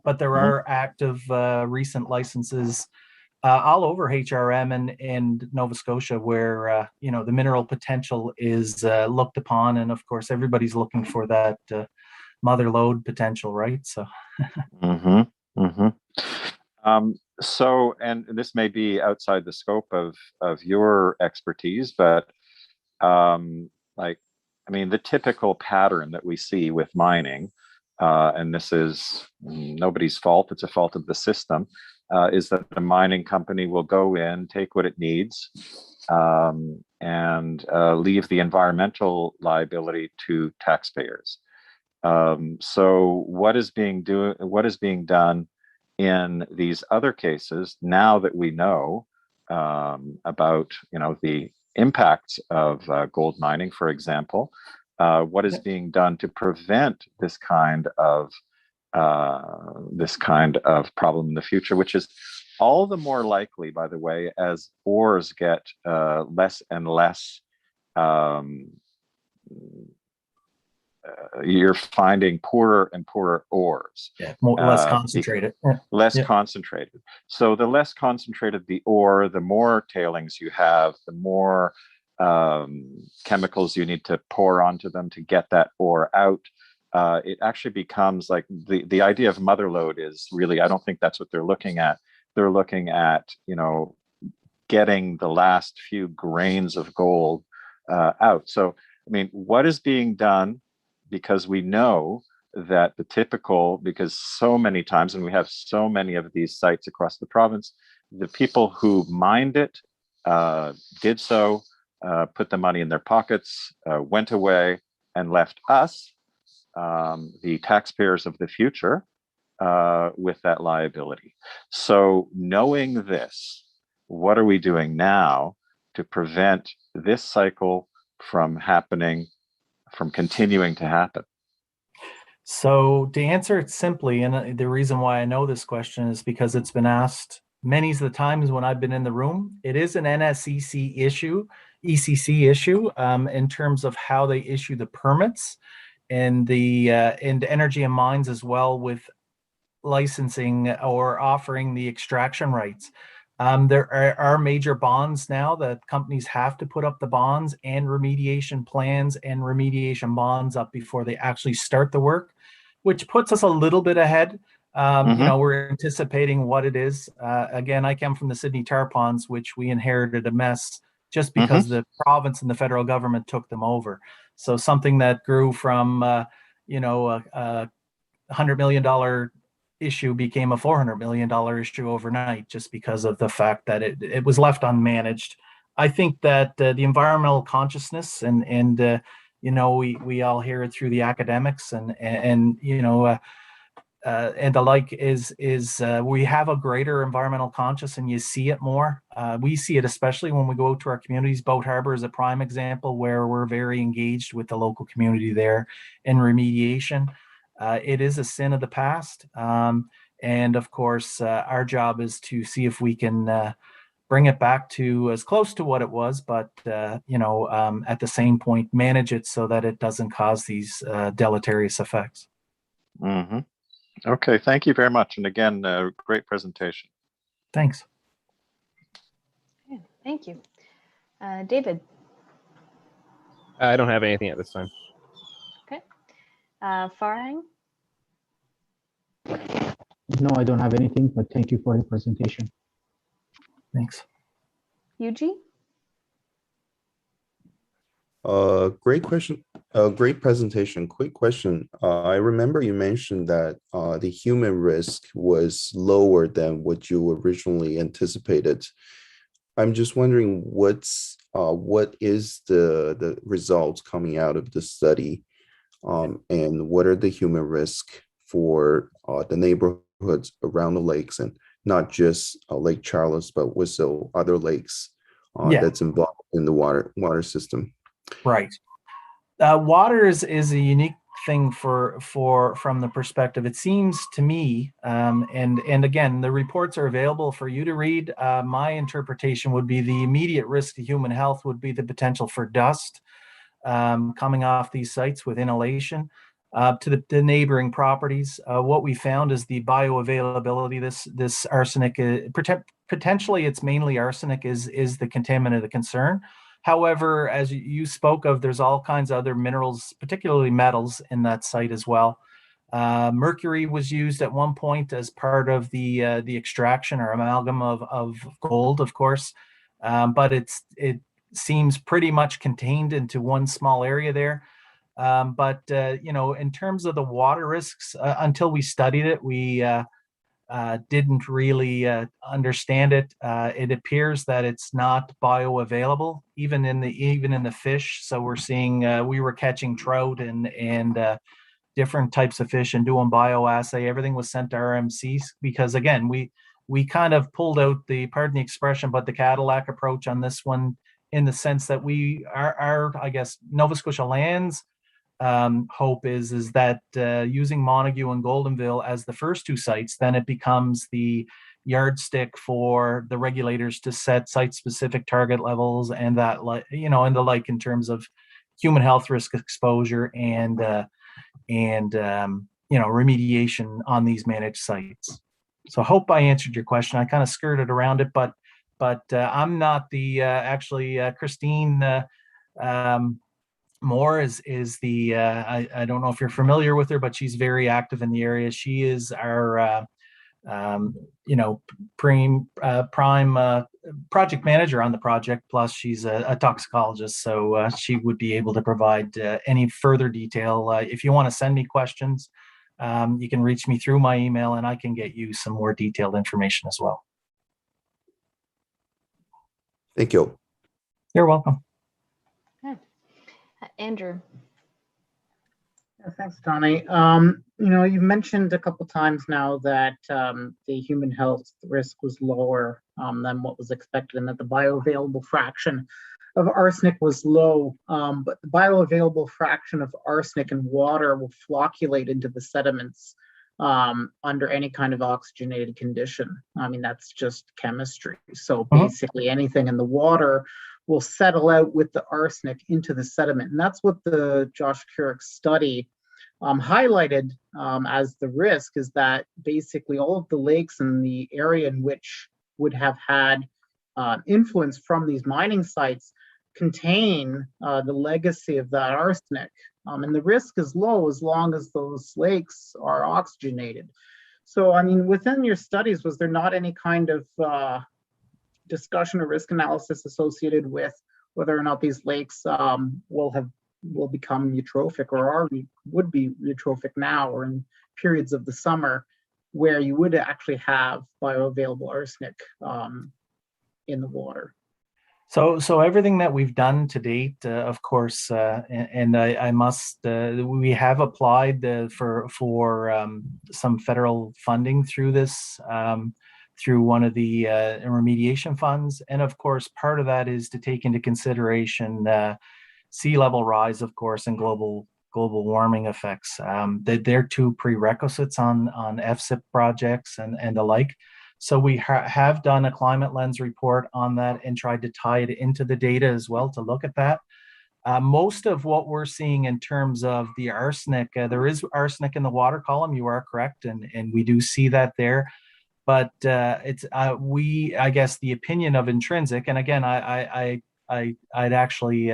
But there are active recent licenses all over HRM and Nova Scotia where, the mineral potential is looked upon. And of course, everybody's looking for that mother lode potential, right? So. So, and this may be outside the scope of your expertise, but the typical pattern that we see with mining, and this is nobody's fault, it's a fault of the system, is that the mining company will go in, take what it needs, and leave the environmental liability to taxpayers. So what is being done in these other cases, now that we know about the impacts of gold mining, for example, what is being done to prevent this kind of problem in the future, which is all the more likely, by the way, as ores get less and less. You're finding poorer and poorer ores. Yeah, less concentrated. Less concentrated. So the less concentrated the ore, the more tailings you have, the more chemicals you need to pour onto them to get that ore out. It actually becomes like the idea of mother lode is really, I don't think that's what they're looking at. They're looking at, getting the last few grains of gold out. So, what is being done? Because we know that because so many times, and we have so many of these sites across the province, the people who mined it did so, put the money in their pockets, went away, and left us, the taxpayers of the future, with that liability. So knowing this, what are we doing now to prevent this cycle from continuing to happen? So to answer it simply, and the reason why I know this question is because it's been asked many of the times when I've been in the room. It is an NSEC issue, ECC issue, in terms of how they issue the permits and the Energy and Mines as well with licensing or offering the extraction rights. There are major bonds now that companies have to put up the bonds and remediation plans and remediation bonds up before they actually start the work, which puts us a little bit ahead. We're anticipating what it is. Again, I come from the Sydney tar ponds, which we inherited a mess just because the province and the federal government took them over. So something that grew from, a $100 million issue became a $400 million issue overnight, just because of the fact that it was left unmanaged. I think that the environmental consciousness and we all hear it through the academics and the like is we have a greater environmental conscious, and you see it more. We see it especially when we go to our communities. Boat Harbor is a prime example where we're very engaged with the local community there in remediation. It is a sin of the past. And of course, our job is to see if we can bring it back to as close to what it was, but at the same point, manage it so that it doesn't cause these deleterious effects. Mm-hmm. Okay, thank you very much. And again, great presentation. Thanks. Yeah, thank you. David. I don't have anything at this time. Okay. Farhang? No, I don't have anything, but thank you for the presentation. Thanks. Yuji? Great question. Great presentation. Quick question. I remember you mentioned that the human risk was lower than what you originally anticipated. I'm just wondering what is the results coming out of the study, and what are the human risk for the neighborhoods around the lakes, and not just Lake Charles, but also other lakes that's involved in the water system. Right. Water is a unique thing from the perspective, it seems to me, and again, the reports are available for you to read. My interpretation would be the immediate risk to human health would be the potential for dust coming off these sites with inhalation to the neighboring properties. What we found is the bioavailability. This arsenic, potentially it's mainly arsenic is the contaminant of concern. However, as you spoke of, there's all kinds of other minerals, particularly metals, in that site as well. Mercury was used at one point as part of the extraction or amalgam of gold, of course, but it seems pretty much contained into one small area there. But in terms of the water risks, until we studied it, we didn't really understand it. It appears that it's not bioavailable, even in the fish. So we're seeing we were catching trout and different types of fish and doing bioassay. Everything was sent to RMCs because, again, we kind of pulled out pardon the expression, but the Cadillac approach on this one, in the sense that our I guess Nova Scotia Lands hope is that using Montague and Goldenville as the first two sites, then it becomes the yardstick for the regulators to set site-specific target levels and that, and the like, in terms of human health risk exposure and remediation on these managed sites. So I hope I answered your question. I kind of skirted around it, but I'm not the Christine Moore is the I don't know if you're familiar with her, but she's very active in the area. She is our prime project manager on the project. Plus, she's a toxicologist, so she would be able to provide any further detail. If you want to send me questions, you can reach me through my email, and I can get you some more detailed information as well. Thank you. You're welcome. Andrew. Yeah, thanks, Donnie. You've mentioned a couple times now that the human health risk was lower than what was expected, and that the bioavailable fraction of arsenic was low. But the bioavailable fraction of arsenic in water will flocculate into the sediments under any kind of oxygenated condition. I mean, that's just chemistry. So basically anything in the water will settle out with the arsenic into the sediment. And that's what the Josh Curick's study highlighted as the risk, is that basically all of the lakes in the area in which would have had influence from these mining sites contain the legacy of that arsenic. And the risk is low as long as those lakes are oxygenated. So, I mean, within your studies, was there not any kind of discussion or risk analysis associated with whether or not these lakes will become eutrophic, or would be eutrophic now, or in periods of the summer where you would actually have bioavailable arsenic in the water? So everything that we've done to date, of course, and I must, we have applied for some federal funding through this, through one of the remediation funds. And of course, part of that is to take into consideration sea level rise, of course, and global warming effects. They're two prerequisites on FSIP projects and the like. So we have done a climate lens report on that and tried to tie it into the data as well to look at that. Most of what we're seeing in terms of the arsenic, there is arsenic in the water column. You are correct, and we do see that there. But it's I guess the opinion of intrinsic, and again, I'd actually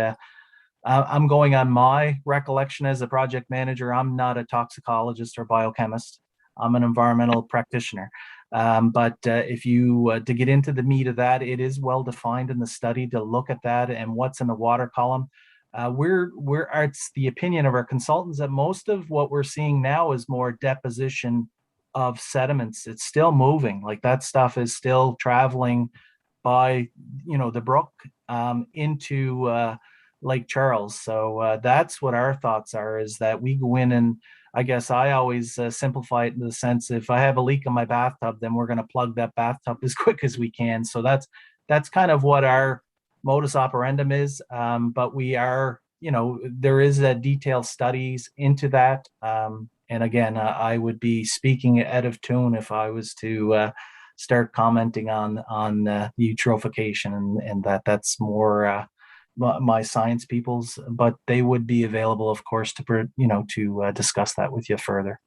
I'm going on my recollection as a project manager. I'm not a toxicologist or biochemist. I'm an environmental practitioner. But if you to get into the meat of that, it is well defined in the study to look at that and what's in the water column. It's the opinion of our consultants that most of what we're seeing now is more deposition of sediments. It's still moving, like that stuff is still traveling by the brook into Lake Charles. So that's what our thoughts are, is that we go in, and I guess I always simplify it in the sense, if I have a leak in my bathtub, then we're going to plug that bathtub as quick as we can. So that's kind of what our modus operandum is. But we are, there is a detailed studies into that. And again, I would be speaking out of tune if I was to start commenting on the eutrophication, and that's more my science people's, but they would be available, of course, to discuss that with you further.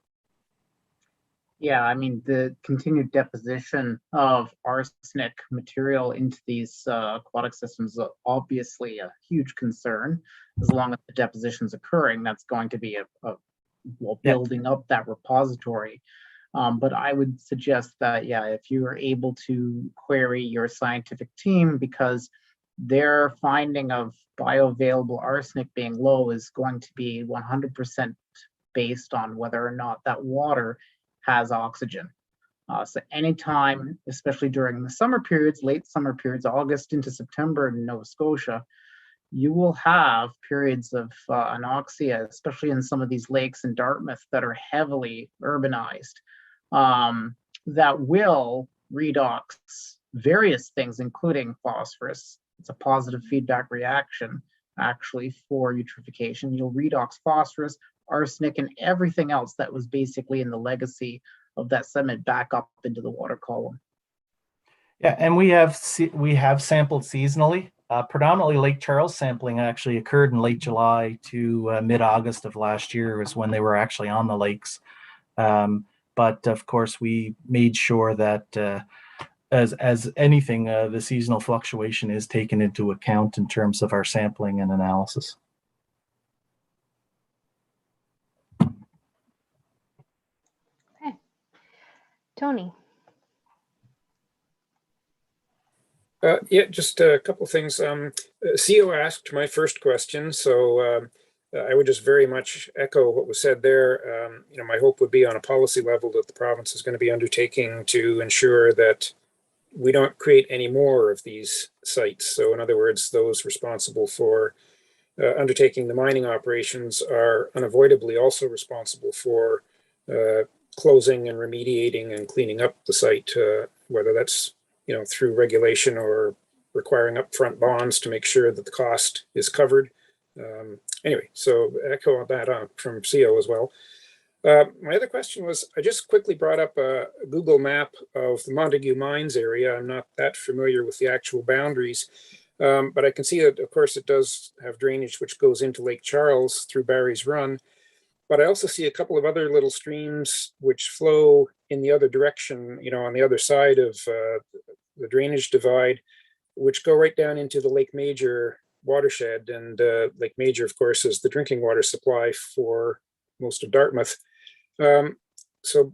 Yeah, I mean, the continued deposition of arsenic material into these aquatic systems is obviously a huge concern. As long as the deposition is occurring, that's going to be building up that repository. But I would suggest that, if you are able to query your scientific team, because their finding of bioavailable arsenic being low is going to be 100% based on whether or not that water has oxygen. So anytime, especially during the summer periods, late summer periods, August into September in Nova Scotia, you will have periods of anoxia, especially in some of these lakes in Dartmouth that are heavily urbanized, that will redox various things, including phosphorus. It's a positive feedback reaction, actually, for eutrophication. You'll redox phosphorus, arsenic, and everything else that was basically in the legacy of that sediment back up into the water column. Yeah, and we have sampled seasonally. Predominantly Lake Charles sampling actually occurred in late July to mid-August of last year is when they were actually on the lakes. But of course, we made sure that as anything, the seasonal fluctuation is taken into account in terms of our sampling and analysis. Okay. Tony. Yeah, just a couple of things. CO asked my first question, so I would just very much echo what was said there. My hope would be on a policy level that the province is going to be undertaking to ensure that we don't create any more of these sites. So in other words, those responsible for undertaking the mining operations are unavoidably also responsible for closing and remediating and cleaning up the site, whether that's through regulation or requiring upfront bonds to make sure that the cost is covered. Anyway, so echo that from CO as well. My other question was, I just quickly brought up a Google map of the Montague Mines area. I'm not that familiar with the actual boundaries, but I can see that, of course, it does have drainage which goes into Lake Charles through Barry's Run. But I also see a couple of other little streams which flow in the other direction, on the other side of the drainage divide, which go right down into the Lake Major watershed. And Lake Major, of course, is the drinking water supply for most of Dartmouth. So,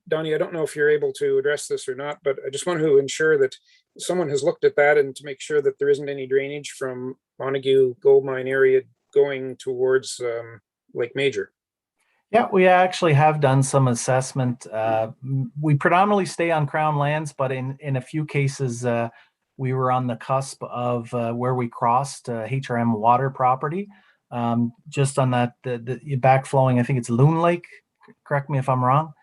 Donnie, I don't know if you're able to address this or not, but I just want to ensure that someone has looked at that and to make sure that there isn't any drainage from Montague Gold Mine area going towards Lake Major. Yeah, we actually have done some assessment. We predominantly stay on Crown lands, but in a few cases, we were on the cusp of where we crossed HRM water property, just on that the backflowing. I think it's Loon Lake. Correct me if I'm wrong.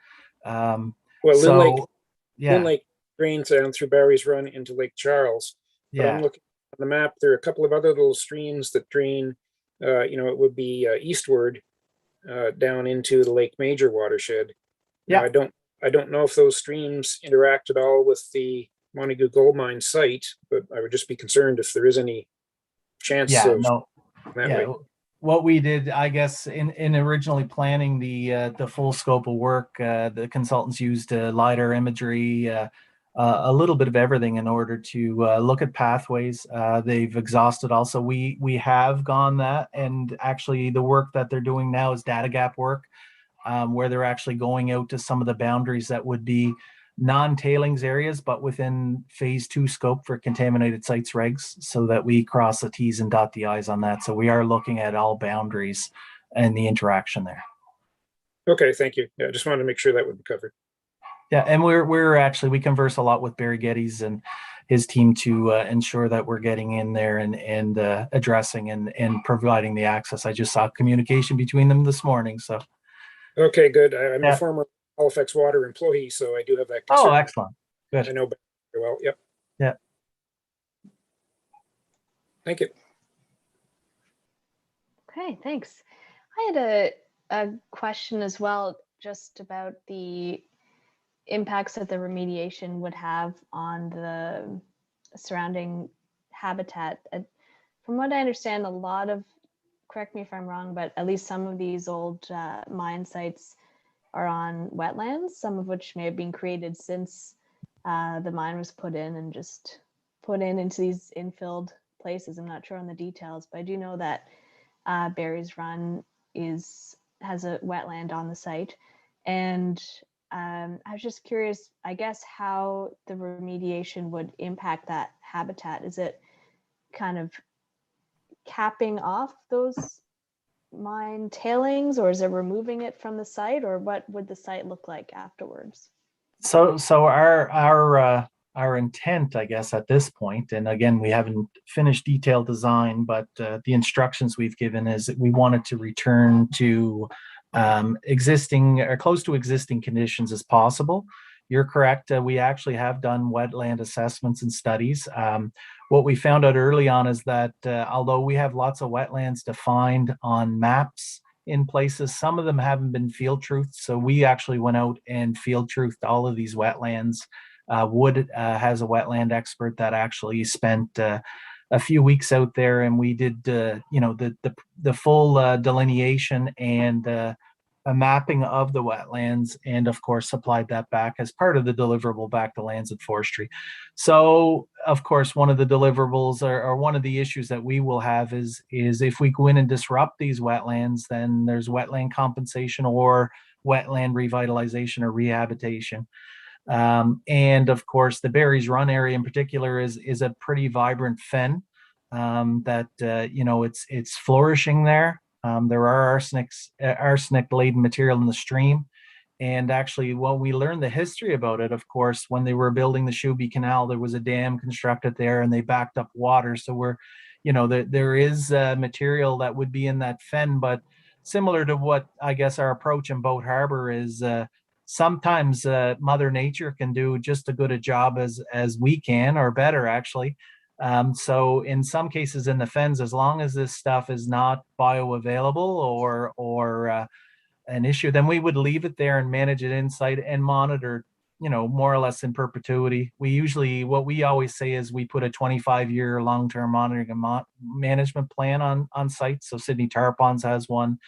Loon Lake drains down through Barry's Run into Lake Charles. But I'm looking at the map. There are a couple of other little streams that drain. It would be eastward down into the Lake Major watershed. Yeah, I don't I don't know if those streams interact at all with the Montague Gold Mine site, but I would just be concerned if there is any chance Yeah, of no, that yeah. way. What we did, I guess, in originally planning the full scope of work, the consultants used LiDAR imagery, a little bit of everything in order to look at pathways. They've exhausted also. We have gone that, and actually the work that they're doing now is data gap work, where they're actually going out to some of the boundaries that would be non-tailings areas, but within phase 2 scope for contaminated sites regs, so that we cross the T's and dot the I's on that. So we are looking at all boundaries and the interaction there. Okay, thank you. Yeah, I just wanted to make sure that would be covered. Yeah, and we're actually, we converse a lot with Barry Geddes and his team to ensure that we're getting in there and addressing and providing the access. I just saw communication between them this morning. So okay, good. I'm yeah. a former Halifax Water employee, so I do have that Oh, concern. excellent. Good. I know very well. Yep. Yeah. Thank you. Okay, thanks. I had a question as well, just about the impacts that the remediation would have on the surrounding habitat. From what I understand, a lot of, correct me if I'm wrong, but at least some of these old mine sites are on wetlands, some of which may have been created since the mine was put in and just put into these infilled places. I'm not sure on the details, but I do know that Barry's Run has a wetland on the site. And I was just curious, I guess, how the remediation would impact that habitat. Is it kind of capping off those mine tailings, or is it removing it from the site, or what would the site look like afterwards? So our intent, I guess, at this point, and again, we haven't finished detailed design, but the instructions we've given is that we wanted to return to existing or close to existing conditions as possible. You're correct. We actually have done wetland assessments and studies. What we found out early on is that although we have lots of wetlands defined on maps in places, some of them haven't been field truthed. So we actually went out and field truthed all of these wetlands. Wood has a wetland expert that actually spent a few weeks out there, and we did the full delineation and a mapping of the wetlands, and of course supplied that back as part of the deliverable back to Lands and Forestry. So of course one of the deliverables or one of the issues that we will have is if we go in and disrupt these wetlands, then there's wetland compensation or wetland revitalization or rehabilitation. And of course the Barry's Run area in particular is a pretty vibrant fen that it's flourishing there. There are arsenic-laden material in the stream. And actually, when we learned the history about it, of course, when they were building the Shuby Canal, there was a dam constructed there and they backed up water. So there is material that would be in that fen, but similar to what I guess our approach in Boat Harbor is, sometimes Mother Nature can do just as good a job as we can, or better actually. So in some cases in the fens, as long as this stuff is not bioavailable or an issue, then we would leave it there and manage it inside and monitor, more or less in perpetuity. What we always say is we put a 25-year long-term monitoring and management plan on sites. So Sydney Tarpons has one.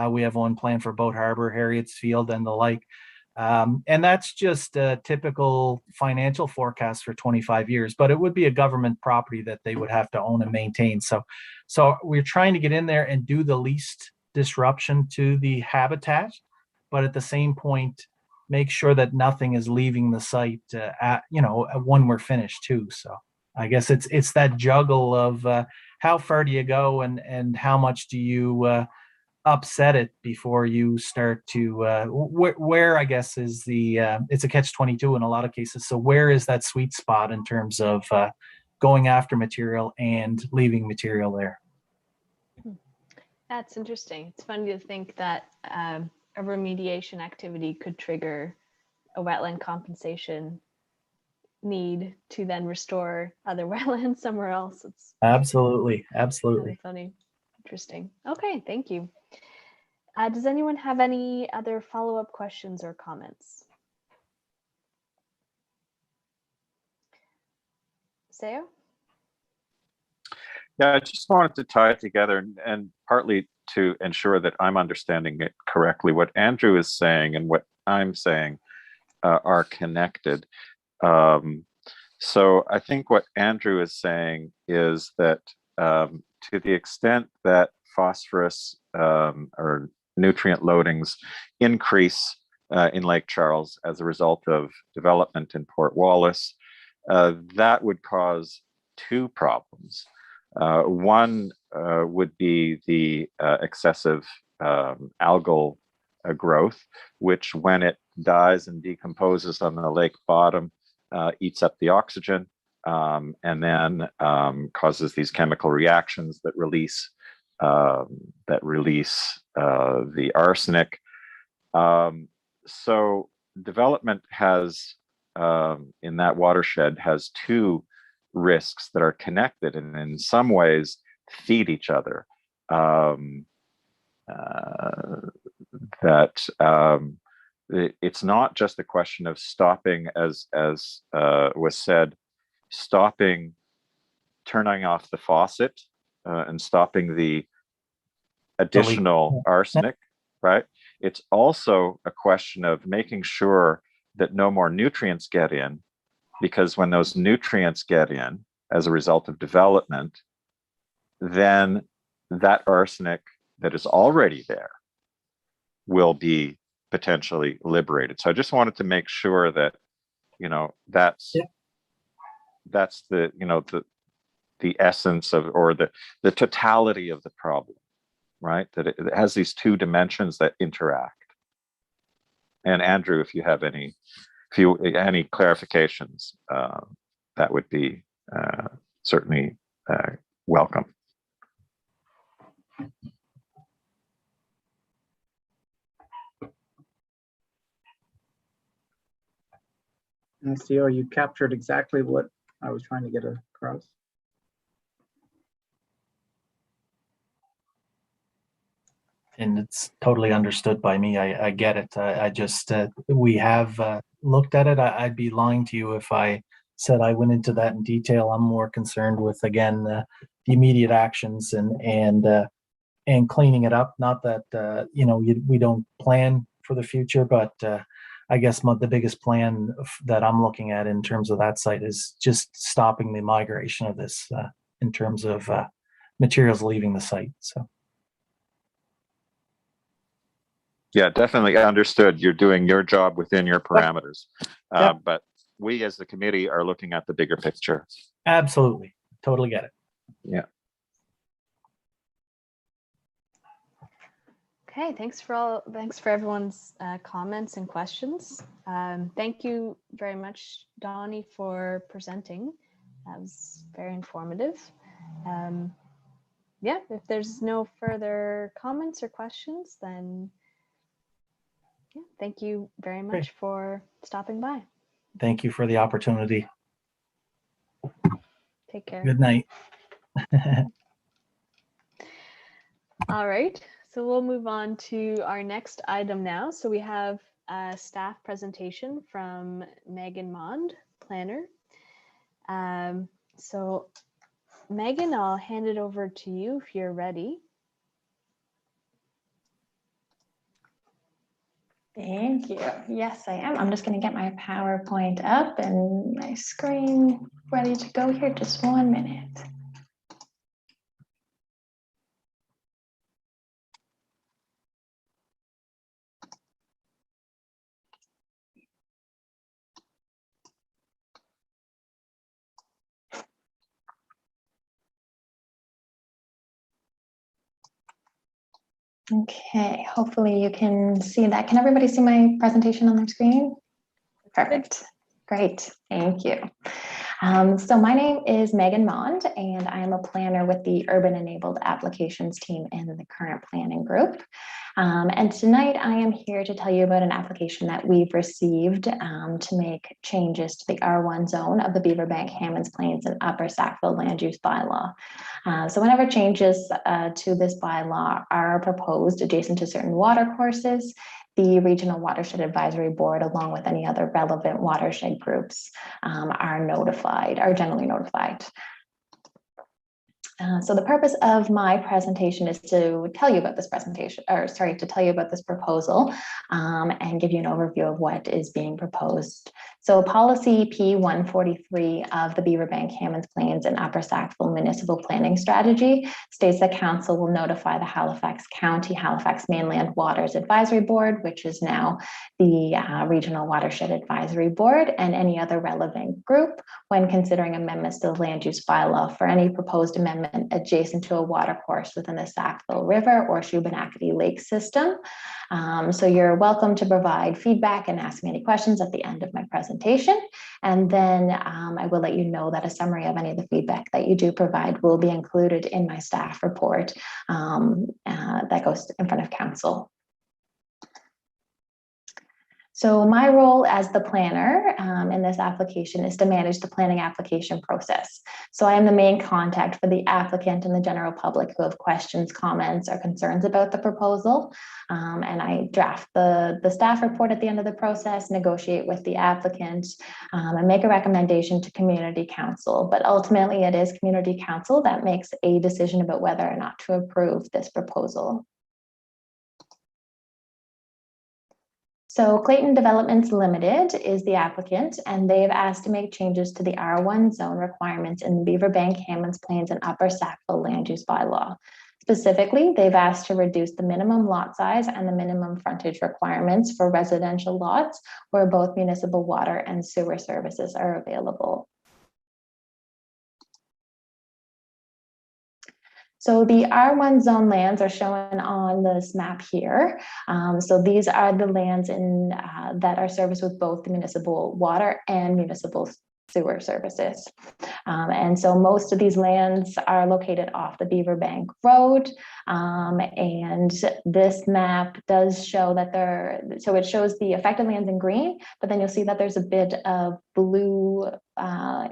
We have one planned for Boat Harbor, Harriet's Field, and the like. And that's just a typical financial forecast for 25 years, but it would be a government property that they would have to own and maintain. So we're trying to get in there and do the least disruption to the habitat, but at the same point, make sure that nothing is leaving the site when we're finished too. So I guess it's that juggle of how far do you go and how much do you upset it before you start to where I guess is the it's a catch-22 in a lot of cases. So where is that sweet spot in terms of going after material and leaving material there? That's interesting. It's funny to think that a remediation activity could trigger a wetland compensation need to then restore other wetlands somewhere else. It's absolutely really funny. Interesting. Okay, thank you. Does anyone have any other follow-up questions or comments? Seo? Yeah, I just wanted to tie it together and partly to ensure that I'm understanding it correctly. What Andrew is saying and what I'm saying are connected. So I think what Andrew is saying is that to the extent that phosphorus or nutrient loadings increase in Lake Charles as a result of development in Port Wallace, that would cause two problems. One would be the excessive algal growth, which when it dies and decomposes on the lake bottom, eats up the oxygen and then causes these chemical reactions that release the arsenic. So development has in that watershed has two risks that are connected and in some ways feed each other. It's not just a question of stopping, as was said, turning off the faucet and stopping the additional arsenic, right? It's also a question of making sure that no more nutrients get in, because when those nutrients get in as a result of development, then that arsenic that is already there will be potentially liberated. So I just wanted to make sure that, that's the essence of, or the totality of the problem, right? That it has these two dimensions that interact. And Andrew, if you have any clarifications, that would be certainly welcome. Seo, you captured exactly what I was trying to get across. And it's totally understood by me. I get it. I just, we have looked at it. I'd be lying to you if I said I went into that in detail. I'm more concerned with, again, the immediate actions and cleaning it up. Not that, we don't plan for the future, but I guess the biggest plan that I'm looking at in terms of that site is just stopping the migration of this in terms of materials leaving the site. So. Yeah, definitely understood. You're doing your job within your parameters. Yep. But we as the committee are looking at the bigger picture. Absolutely. Totally get it. Yeah. Okay, thanks for everyone's comments and questions. Thank you very much, Donnie, for presenting. That was very informative. Yeah, if there's no further comments or questions, then yeah, thank you very much for stopping by. Thank you for the opportunity. Take care. Good night. All right, so we'll move on to our next item now. So we have a staff presentation from Megan Mond, planner. So Megan, I'll hand it over to you if you're ready. Thank you. Yes, I am. I'm just going to get my PowerPoint up and my screen ready to go here. Just 1 minute. Okay, hopefully you can see that. Can everybody see my presentation on their screen? Perfect. Great, thank you. So my name is Megan Mond, and I am a planner with the Urban Enabled Applications team in the current planning group. And tonight I am here to tell you about an application that we've received to make changes to the R1 zone of the Beaverbank, Hammonds Plains, and Upper Sackville land use bylaw. So whenever changes to this bylaw are proposed adjacent to certain water courses, the Regional Watershed Advisory Board, along with any other relevant watershed groups, are generally notified. So the purpose of my presentation is to tell you about this proposal and give you an overview of what is being proposed. So policy P143 of the Beaverbank, Hammonds Plains and Upper Sackville Municipal Planning Strategy states that council will notify the Halifax County, Halifax Mainland Waters Advisory Board, which is now the Regional Watershed Advisory Board, and any other relevant group when considering amendments to the land use bylaw for any proposed amendment adjacent to a watercourse within the Sackville River or Shubenacadie Lake system. So you're welcome to provide feedback and ask me any questions at the end of my presentation. And then I will let you know that a summary of any of the feedback that you do provide will be included in my staff report that goes in front of council. So my role as the planner in this application is to manage the planning application process. So I am the main contact for the applicant and the general public who have questions, comments, or concerns about the proposal. And I draft the staff report at the end of the process, negotiate with the applicant, and make a recommendation to community council. But ultimately it is community council that makes a decision about whether or not to approve this proposal. So Clayton Developments Limited is the applicant, and they've asked to make changes to the R1 zone requirements in the Beaverbank, Hammonds Plains, and Upper Sackville land use bylaw. Specifically, they've asked to reduce the minimum lot size and the minimum frontage requirements for residential lots where both municipal water and sewer services are available. So the R1 zone lands are shown on this map here. So these are the lands that are serviced with both the municipal water and municipal sewer services. And so most of these lands are located off the Beaverbank Road. And this map does show that so it shows the affected lands in green, but then you'll see that there's a bit of blue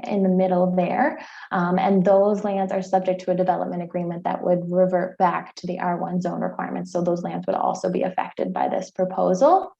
in the middle there. And those lands are subject to a development agreement that would revert back to the R1 zone requirements. So those lands would also be affected by this proposal.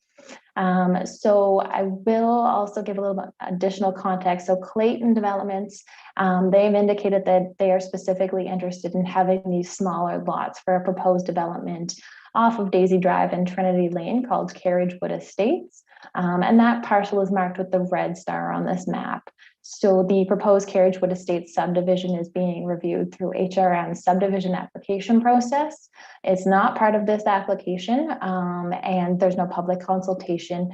So I will also give a little bit additional context. So Clayton Developments, they've indicated that they are specifically interested in having these smaller lots for a proposed development off of Daisy Drive and Trinity Lane called Carriagewood Estates. And that parcel is marked with the red star on this map. So the proposed Carriagewood Estates subdivision is being reviewed through HRM's subdivision application process. It's not part of this application, and there's no public consultation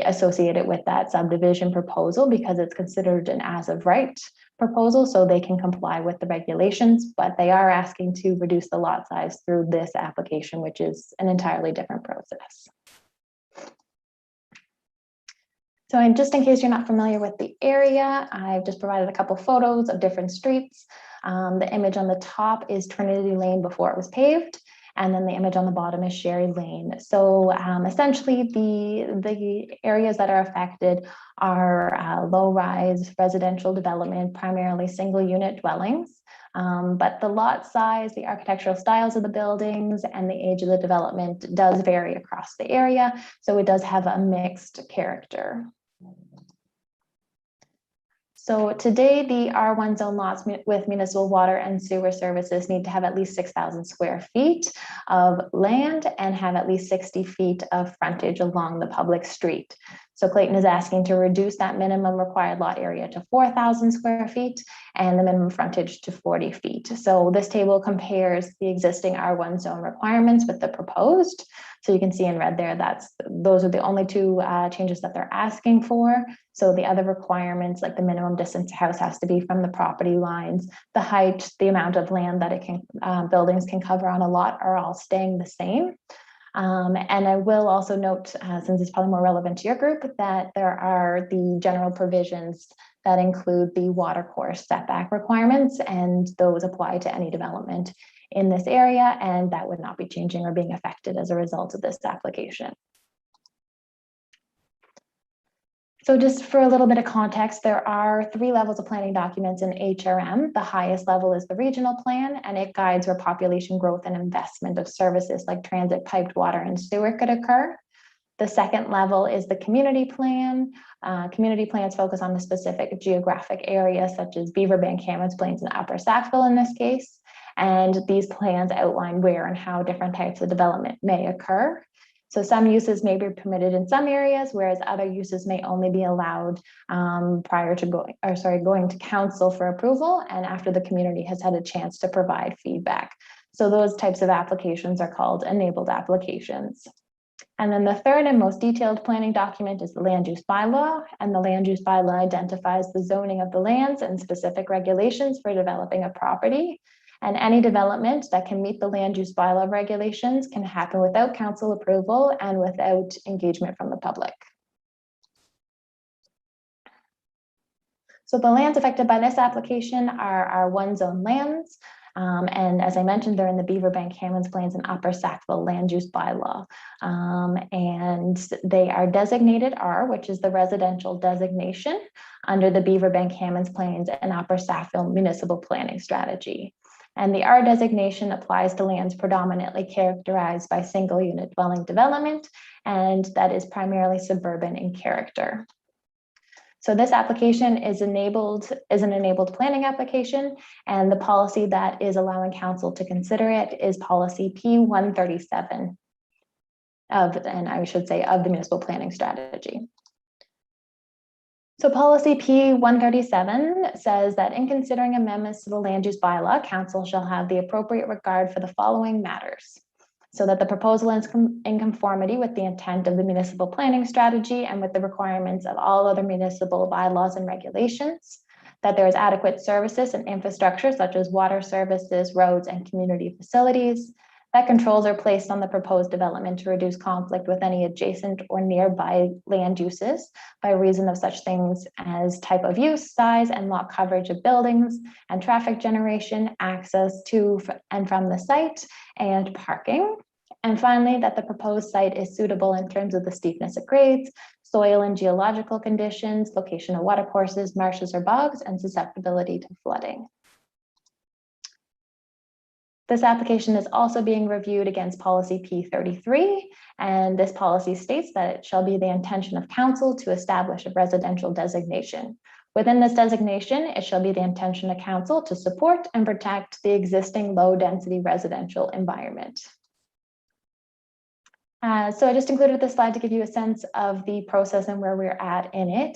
associated with that subdivision proposal because it's considered an as-of-right proposal, so they can comply with the regulations, but they are asking to reduce the lot size through this application, which is an entirely different process. So just in case you're not familiar with the area, I've just provided a couple photos of different streets. The image on the top is Trinity Lane before it was paved, and then the image on the bottom is Sherry Lane. So essentially the areas that are affected are low-rise residential development, primarily single-unit dwellings. But the lot size, the architectural styles of the buildings, and the age of the development does vary across the area. So it does have a mixed character. So today, the R1 zone lots with municipal water and sewer services need to have at least 6,000 square feet of land and have at least 60 feet of frontage along the public street. So Clayton is asking to reduce that minimum required lot area to 4,000 square feet and the minimum frontage to 40 feet. So this table compares the existing R1 zone requirements with the proposed. So you can see in red there, those are the only two changes that they're asking for. So the other requirements, like the minimum distance a house has to be from the property lines, the height, the amount of land that it can buildings can cover on a lot are all staying the same. And I will also note, since it's probably more relevant to your group, that there are the general provisions that include the watercourse setback requirements, and those apply to any development in this area, and that would not be changing or being affected as a result of this application. So just for a little bit of context, there are 3 levels of planning documents in HRM. The highest level is the regional plan, and it guides where population growth and investment of services like transit, piped water, and sewer could occur. The second level is the community plan. Community plans focus on the specific geographic areas such as Beaverbank, Hammonds Plains, and Upper Sackville in this case. And these plans outline where and how different types of development may occur. So some uses may be permitted in some areas, whereas other uses may only be allowed prior to going to council for approval and after the community has had a chance to provide feedback. So those types of applications are called enabled applications. And then the third and most detailed planning document is the land use bylaw, and the land use bylaw identifies the zoning of the lands and specific regulations for developing a property. And any development that can meet the land use bylaw regulations can happen without council approval and without engagement from the public. So the lands affected by this application are our 1 zone lands. And as I mentioned, they're in the Beaverbank, Hammonds Plains, and Upper Sackville land use bylaw. And they are designated R, which is the residential designation under the Beaverbank, Hammonds Plains, and Upper Sackville municipal planning strategy. And the R designation applies to lands predominantly characterized by single unit dwelling development, and that is primarily suburban in character. So this application is an enabled planning application, and the policy that is allowing council to consider it is policy P137 of the municipal planning strategy. So policy P137 says that in considering amendments to the land use bylaw, council shall have the appropriate regard for the following matters. So that the proposal is in conformity with the intent of the municipal planning strategy and with the requirements of all other municipal bylaws and regulations, that there is adequate services and infrastructure such as water services, roads, and community facilities, that controls are placed on the proposed development to reduce conflict with any adjacent or nearby land uses by reason of such things as type of use, size, and lot coverage of buildings, and traffic generation, access to and from the site, and parking. And finally, that the proposed site is suitable in terms of the steepness of grades, soil and geological conditions, location of water courses, marshes or bogs, and susceptibility to flooding. This application is also being reviewed against policy P33, and this policy states that it shall be the intention of council to establish a residential designation. Within this designation, it shall be the intention of council to support and protect the existing low-density residential environment. So I just included this slide to give you a sense of the process and where we're at in it.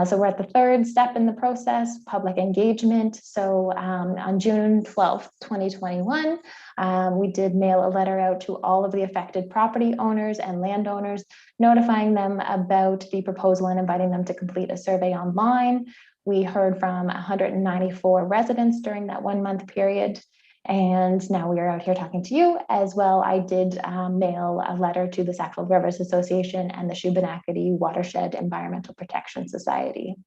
So we're at the 3rd step in the process, public engagement. So on June 12th, 2021, we did mail a letter out to all of the affected property owners and landowners, notifying them about the proposal and inviting them to complete a survey online. We heard from 194 residents during that 1-month period. And now we are out here talking to you as well. I did mail a letter to the Sackville Rivers Association and the Shubenacadie Watershed Environmental Protection Society.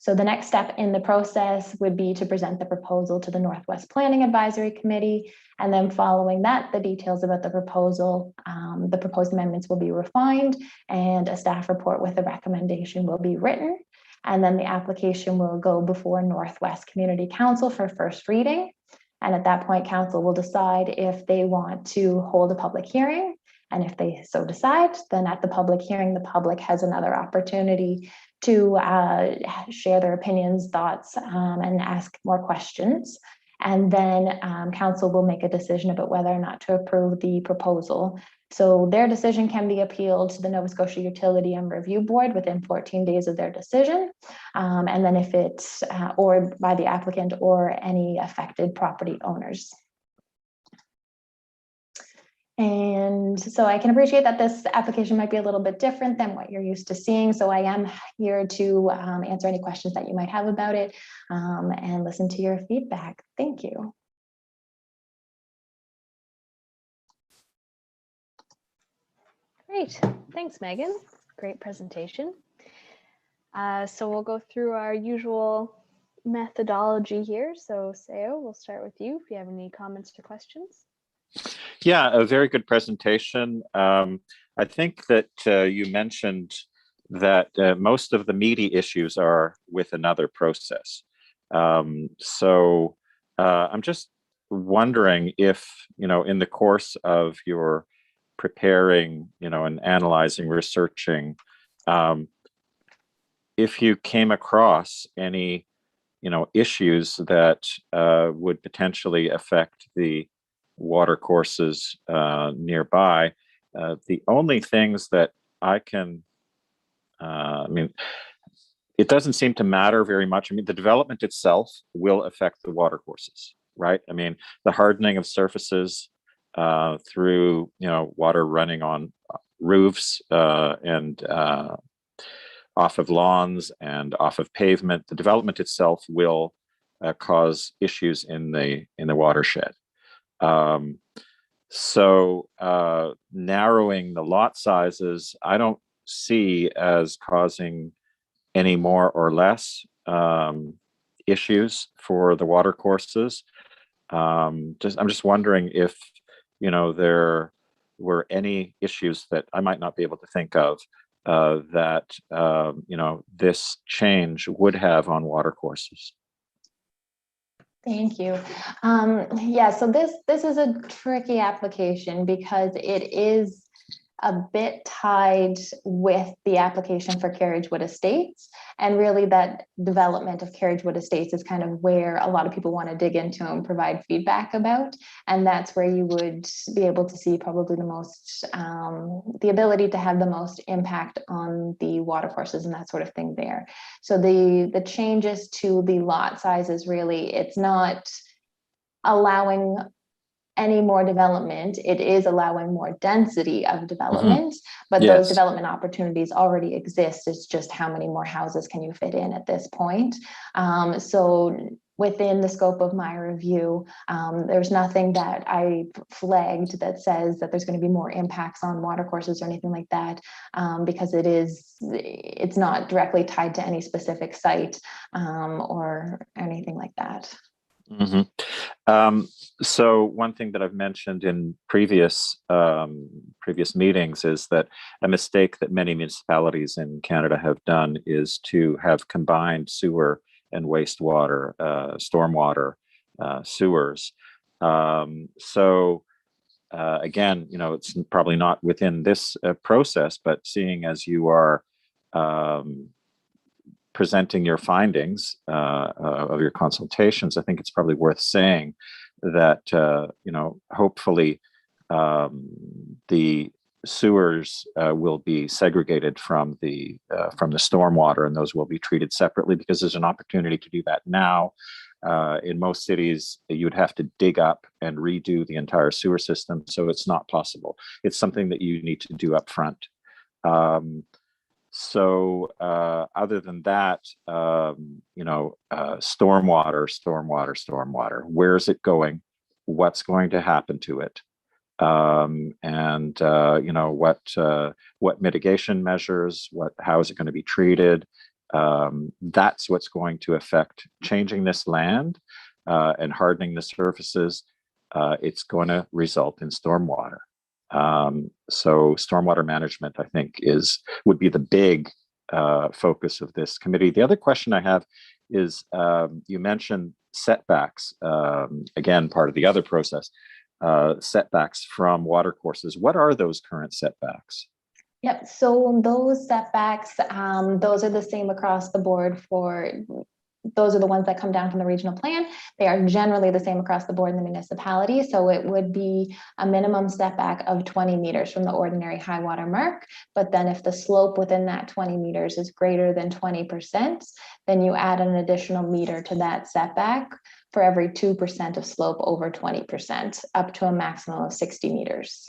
So the next step in the process would be to present the proposal to the Northwest Planning Advisory Committee. And then following that, the details about the proposal, the proposed amendments will be refined and a staff report with a recommendation will be written. And then the application will go before Northwest Community Council for first reading. And at that point, council will decide if they want to hold a public hearing. And if they so decide, then at the public hearing, the public has another opportunity to share their opinions, thoughts, and ask more questions. And then council will make a decision about whether or not to approve the proposal. So their decision can be appealed to the Nova Scotia Utility and Review Board within 14 days of their decision. And then if it's, or by the applicant or any affected property owners. And so I can appreciate that this application might be a little bit different than what you're used to seeing. So I am here to answer any questions that you might have about it and listen to your feedback. Thank you. Great, thanks Megan, great presentation. So we'll go through our usual methodology here. So Seo, we'll start with you if you have any comments or questions. Yeah, a very good presentation. I think that you mentioned that most of the meaty issues are with another process. So I'm just wondering if, in the course of your preparing, and analyzing, researching, if you came across any, issues that would potentially affect the water courses nearby. The only things that I can, it doesn't seem to matter very much. The development itself will affect the water courses, right? The hardening of surfaces through, water running on roofs and off of lawns and off of pavement. The development itself will cause issues in the watershed. So narrowing the lot sizes, I don't see as causing any more or less issues for the water courses. I'm just wondering if, there were any issues that I might not be able to think of that, this change would have on water courses. Thank you. Yeah, so this is a tricky application because it is a bit tied with the application for Carriagewood Estates. And really that development of Carriagewood Estates is kind of where a lot of people want to dig into and provide feedback about. And that's where you would be able to see probably the most, the ability to have the most impact on the water courses and that sort of thing there. So the changes to the lot sizes, really, it's not allowing any more development. It is allowing more density of development, but those development opportunities already exist. It's just how many more houses can you fit in at this point. So within the scope of my review, there's nothing that I flagged that says that there's going to be more impacts on water courses or anything like that, because it's not directly tied to any specific site or anything like that. So one thing that I've mentioned in previous meetings is that a mistake that many municipalities in Canada have done is to have combined sewer and wastewater, stormwater sewers. So again, it's probably not within this process, but seeing as you are presenting your findings of your consultations, I think it's probably worth saying that hopefully the sewers will be segregated from the stormwater, and those will be treated separately, because there's an opportunity to do that now. In most cities, you'd have to dig up and redo the entire sewer system, so it's not possible. It's something that you need to do up front. So other than that, stormwater, where's it going? What's going to happen to it? And what mitigation measures, how is it going to be treated? That's what's going to affect changing this land and hardening the surfaces. It's going to result in stormwater. So stormwater management, I think, would be the big focus of this committee. The other question I have is, you mentioned setbacks, again, part of the other process, setbacks from water courses. What are those current setbacks? Yep, so those setbacks, those are the same across the board those are the ones that come down from the regional plan. They are generally the same across the board in the municipality. So it would be a minimum setback of 20 meters from the ordinary high water mark. But then if the slope within that 20 meters is greater than 20%, then you add an additional meter to that setback for every 2% of slope over 20%, up to a maximum of 60 meters.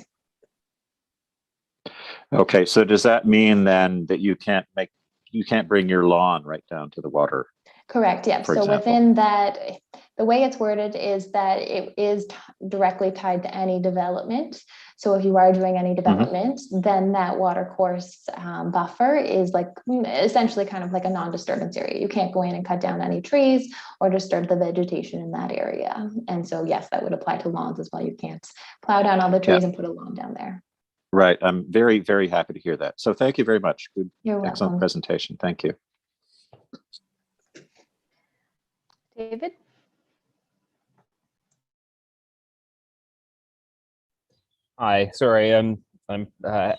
Okay, so does that mean then that you can't bring your lawn right down to the water? Correct. Yeah. So within that, the way it's worded is that it is directly tied to any development. So if you are doing any development, then that water course buffer is essentially kind of like a non-disturbance area. You can't go in and cut down any trees or disturb the vegetation in that area. And so, yes, that would apply to lawns as well. You can't plow down all the trees and put a lawn down there. Right. I'm very, very happy to hear that. So thank you very much. Good, You're excellent welcome. presentation. Thank you. David? Hi, sorry, I'm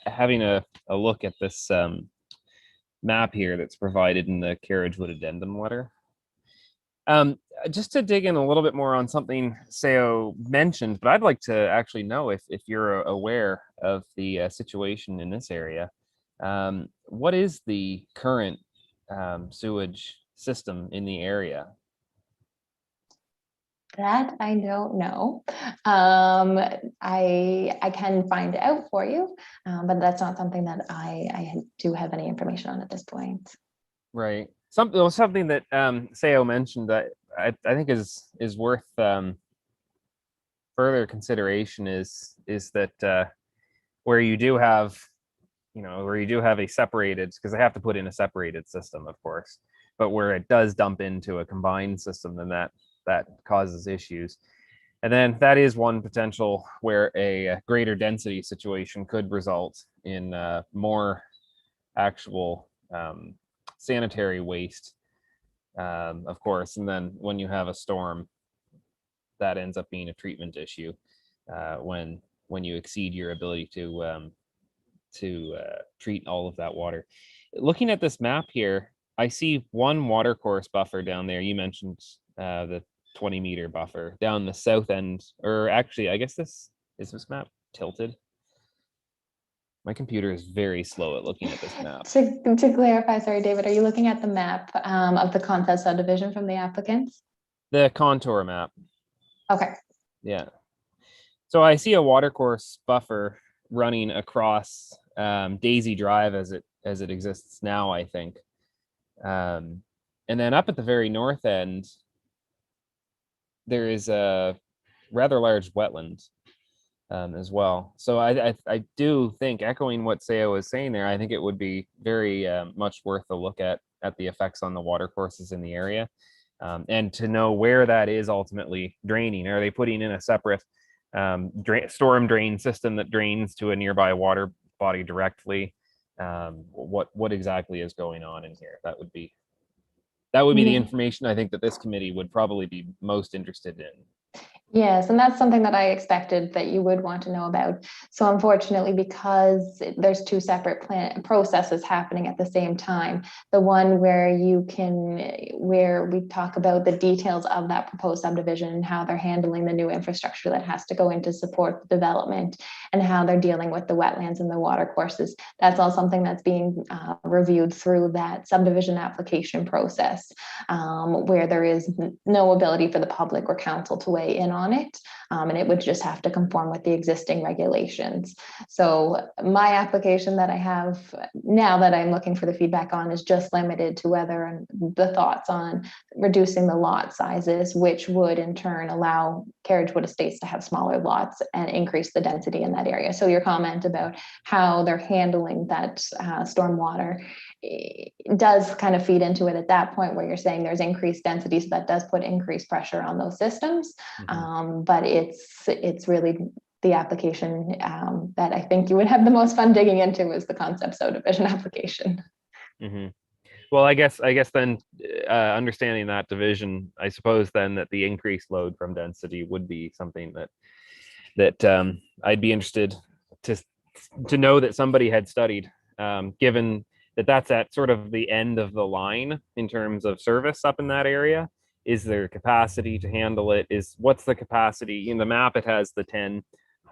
having a look at this map here that's provided in the Carriagewood Addendum letter. Just to dig in a little bit more on something Seo mentioned, but I'd like to actually know if you're aware of the situation in this area. What is the current sewage system in the area? That I don't know. I can find out for you, but that's not something that I do have any information on at this point. Right. Something that Seo mentioned that I think is worth further consideration is that where you do have a separated, because they have to put in a separated system, of course, but where it does dump into a combined system, then that causes issues. And then that is one potential where a greater density situation could result in more actual sanitary waste, of course. And then when you have a storm, that ends up being a treatment issue when you exceed your ability to treat all of that water. Looking at this map here, I see one watercourse buffer down there. You mentioned the 20-meter buffer down the south end, or actually, I guess this map tilted. My computer is very slow at looking at this map. To clarify, sorry, David, are you looking at the map of the contest subdivision from the applicants? The contour map. Okay. Yeah. So I see a watercourse buffer running across Daisy Drive as it exists now, I think. And then up at the very north end, there is a rather large wetland as well. So I do think, echoing what Seo was saying there, I think it would be very much worth a look at the effects on the watercourses in the area, and to know where that is ultimately draining. Are they putting in a separate storm drain system that drains to a nearby water body directly? What exactly is going on in here? That would be the information I think that this committee would probably be most interested in. Yes, and that's something that I expected that you would want to know about. So unfortunately, because there's two separate processes happening at the same time, the one where we talk about the details of that proposed subdivision and how they're handling the new infrastructure that has to go in to support the development and how they're dealing with the wetlands and the water courses. That's all something that's being reviewed through that subdivision application process, where there is no ability for the public or council to weigh in on it, and it would just have to conform with the existing regulations. So my application that I have now that I'm looking for the feedback on is just limited to whether the thoughts on reducing the lot sizes, which would in turn allow Carriagewood Estates to have smaller lots and increase the density in that area. So your comment about how they're handling that stormwater does kind of feed into it at that point where you're saying there's increased density, so that does put increased pressure on those systems. But it's really the application that I think you would have the most fun digging into is the concept subdivision application. Well, I guess then understanding that division, I suppose then that the increased load from density would be something that I'd be interested to know that somebody had studied, given that that's at sort of the end of the line in terms of service up in that area. Is there capacity to handle it? What's the capacity? In the map, it has the 10,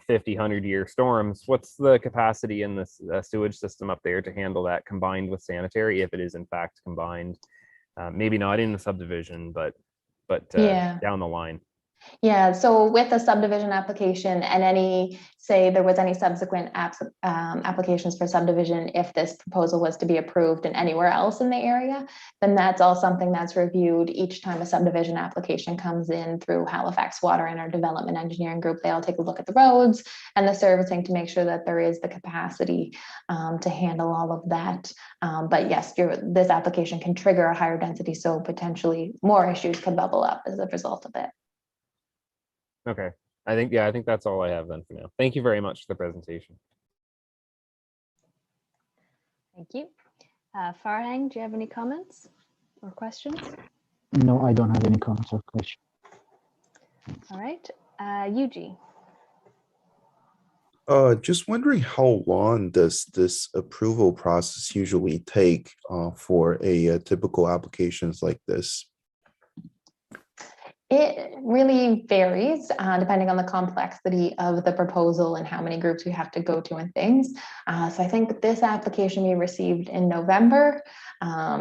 50, 100-year storms. What's the capacity in this sewage system up there to handle that combined with sanitary, if it is in fact combined? Maybe not in the subdivision, but down the line. Yeah, so with a subdivision application and say there was any subsequent applications for subdivision, if this proposal was to be approved and anywhere else in the area, then that's all something that's reviewed each time a subdivision application comes in through Halifax Water and our development engineering group. They all take a look at the roads and the servicing to make sure that there is the capacity to handle all of that. But yes, this application can trigger a higher density, so potentially more issues could bubble up as a result of it. Okay. I think that's all I have then for now. Thank you very much for the presentation. Thank you. Farhang, do you have any comments or questions? No, I don't have any comments or questions. All right. Yuji. Just wondering how long does this approval process usually take for a typical applications like this? It really varies depending on the complexity of the proposal and how many groups we have to go to and things. So I think this application we received in November,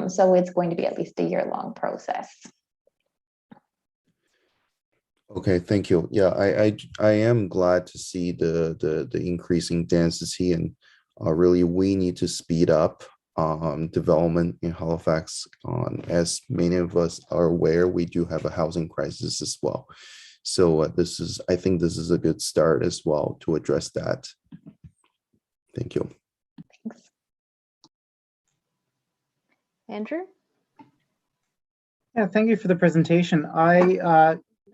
so it's going to be at least a year-long process. Okay, thank you. Yeah, I am glad to see the increasing density, and really we need to speed up development in Halifax. As many of us are aware, we do have a housing crisis as well. So I think this is a good start as well to address that. Thank you. Thanks. Andrew? Yeah, thank you for the presentation.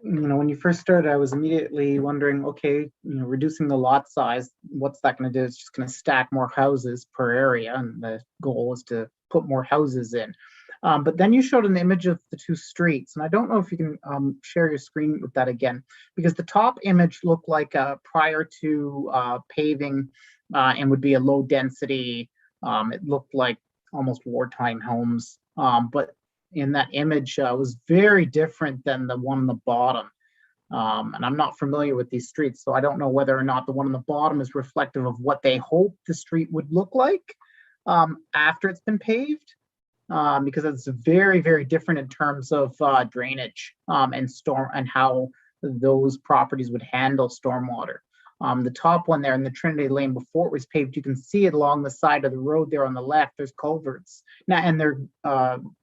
When you first started, I was immediately wondering, okay, reducing the lot size, what's that going to do? It's just going to stack more houses per area, and the goal is to put more houses in. But then you showed an image of the two streets, and I don't know if you can share your screen with that again, because the top image looked like prior to paving and would be a low density. It looked like almost wartime homes, but in that image was very different than the one on the bottom. And I'm not familiar with these streets, so I don't know whether or not the one on the bottom is reflective of what they hope the street would look like after it's been paved, because it's very, very different in terms of drainage and storm and how those properties would handle stormwater. The top one there in the Trinity Lane, before it was paved, you can see it along the side of the road there on the left. There's culverts now, and they're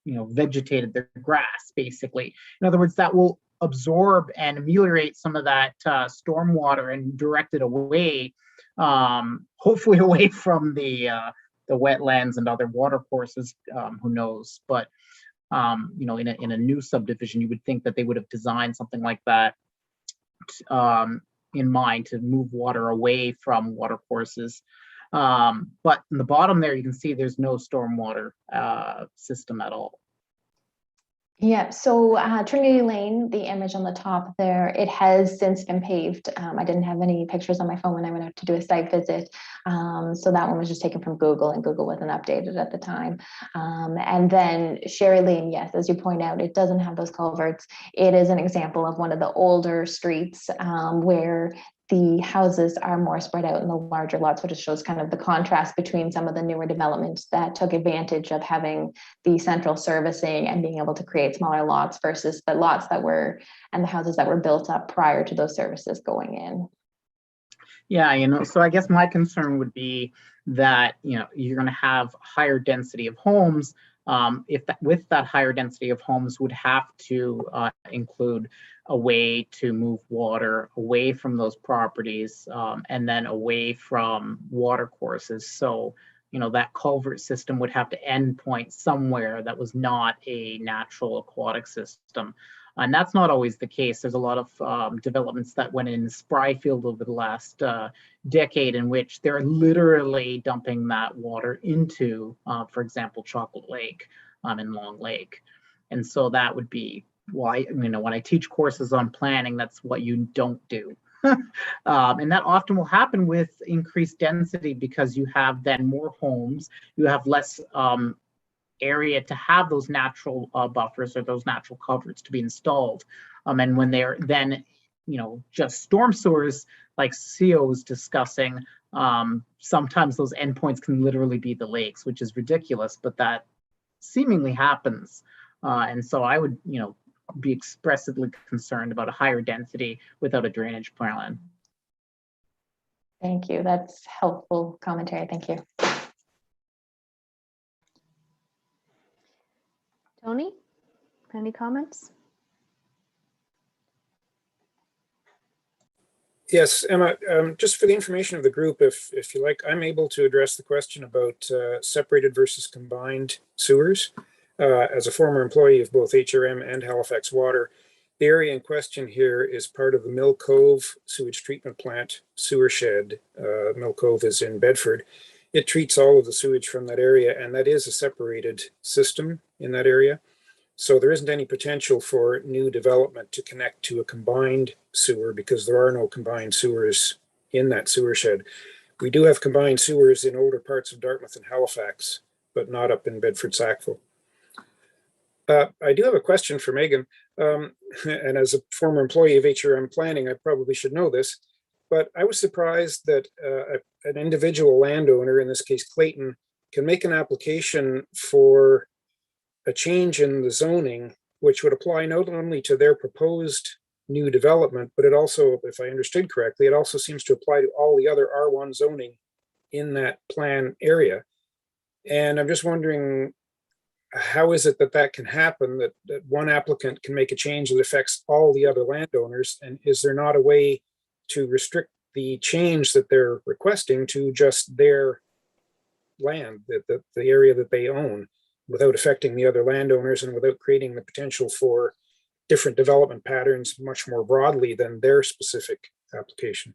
vegetated. They're grass, basically. In other words, that will absorb and ameliorate some of that stormwater and direct it away, hopefully away from the wetlands and other water courses. Who knows? But in a new subdivision, you would think that they would have designed something like that in mind to move water away from water courses. But in the bottom there, you can see there's no stormwater system at all. Yeah, so Trinity Lane, the image on the top there, it has since been paved. I didn't have any pictures on my phone when I went out to do a site visit. So that one was just taken from Google, and Google wasn't updated at the time. And then Sherry Lane, yes, as you point out, it doesn't have those culverts. It is an example of one of the older streets where the houses are more spread out in the larger lots, which shows kind of the contrast between some of the newer developments that took advantage of having the central servicing and being able to create smaller lots versus the lots that were and the houses that were built up prior to those services going in. Yeah, so I guess my concern would be that, you're going to have higher density of homes. With that higher density of homes would have to include a way to move water away from those properties and then away from water courses. So, that culvert system would have to end point somewhere that was not a natural aquatic system. And that's not always the case. There's a lot of developments that went in Spryfield over the last decade in which they're literally dumping that water into, for example, Chocolate Lake and Long Lake. And so that would be why, when I teach courses on planning, that's what you don't do. And that often will happen with increased density because you have then more homes, you have less area to have those natural buffers or those natural culverts to be installed. And when they're then, just storm sewers like CO was discussing, sometimes those endpoints can literally be the lakes, which is ridiculous, but that seemingly happens. And so I would, be expressively concerned about a higher density without a drainage plan. Thank you. That's helpful commentary. Thank you. Tony, any comments? Yes, Emma, just for the information of the group, if you like, I'm able to address the question about separated versus combined sewers. As a former employee of both HRM and Halifax Water, the area in question here is part of the Mill Cove sewage treatment plant sewer shed. Mill Cove is in Bedford. it treats all of the sewage from that area, and that is a separated system in that area. So there isn't any potential for new development to connect to a combined sewer because there are no combined sewers in that sewer shed. We do have combined sewers in older parts of Dartmouth and Halifax, but not up in Bedford-Sackville. I do have a question for Megan, and as a former employee of HRM Planning, I probably should know this, but I was surprised that an individual landowner, in this case Clayton, can make an application for a change in the zoning, which would apply not only to their proposed new development, but it also, if I understood correctly, it also seems to apply to all the other R1 zoning in that plan area. And I'm just wondering, how is it that that can happen, that one applicant can make a change that affects all the other landowners? And is there not a way to restrict the change that they're requesting to just their land, the area that they own, without affecting the other landowners and without creating the potential for different development patterns much more broadly than their specific application?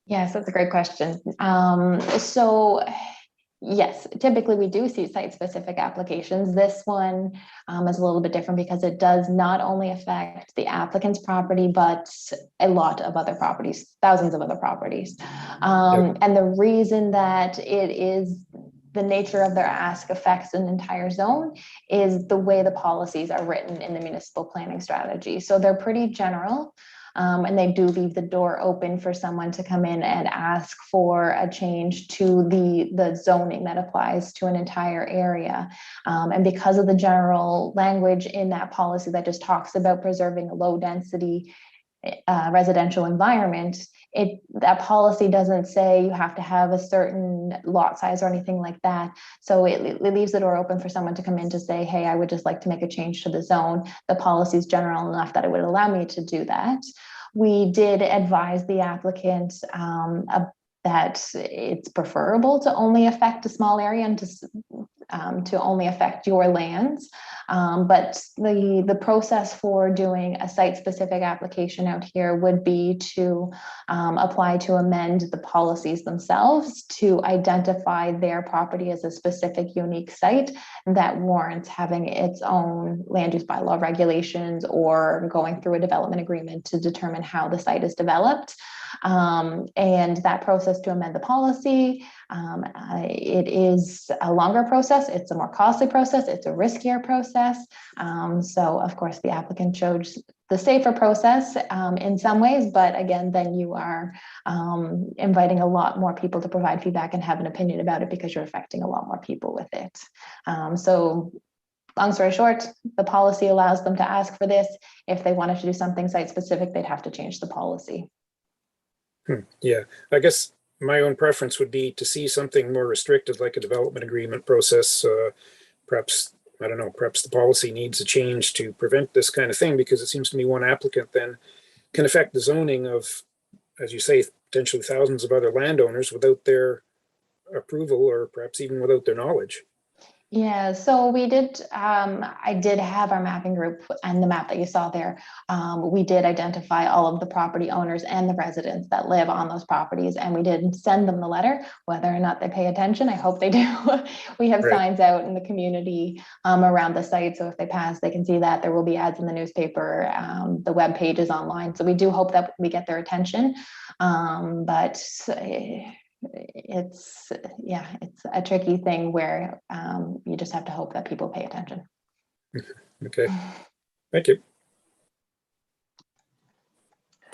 Yes, that's a great question. So yes, typically we do see site-specific applications. This one is a little bit different because it does not only affect the applicant's property, but a lot of other properties, thousands of other properties. And the reason that it is the nature of their ask affects an entire zone is the way the policies are written in the municipal planning strategy. So they're pretty general. And they do leave the door open for someone to come in and ask for a change to the zoning that applies to an entire area. And because of the general language in that policy that just talks about preserving a low density residential environment, that policy doesn't say you have to have a certain lot size or anything like that. So it leaves the door open for someone to come in to say, hey, I would just like to make a change to the zone. The policy is general enough that it would allow me to do that. We did advise the applicant that it's preferable to only affect a small area and to only affect your lands. But the process for doing a site-specific application out here would be to apply to amend the policies themselves to identify their property as a specific unique site that warrants having its own land use bylaw regulations or going through a development agreement to determine how the site is developed. And that process to amend the policy, it is a longer process, it's a more costly process, it's a riskier process. So of course the applicant chose the safer process in some ways, but again, then you are inviting a lot more people to provide feedback and have an opinion about it because you're affecting a lot more people with it. So long story short, the policy allows them to ask for this. If they wanted to do something site specific, they'd have to change the policy. Yeah, I guess my own preference would be to see something more restricted, like a development agreement process. Perhaps, I don't know, perhaps the policy needs a change to prevent this kind of thing, because it seems to me one applicant then can affect the zoning of, as you say, potentially thousands of other landowners without their approval or perhaps even without their knowledge. Yeah, so we did, I did have our mapping group, and the map that you saw there, we did identify all of the property owners and the residents that live on those properties, and we did send them the letter. Whether or not they pay attention, I hope they do. We have signs out in the community around the site, so if they pass, they can see that. There will be ads in the newspaper, the web page is online, so we do hope that we get their attention. But it's a tricky thing where you just have to hope that people pay attention. Okay, thank you.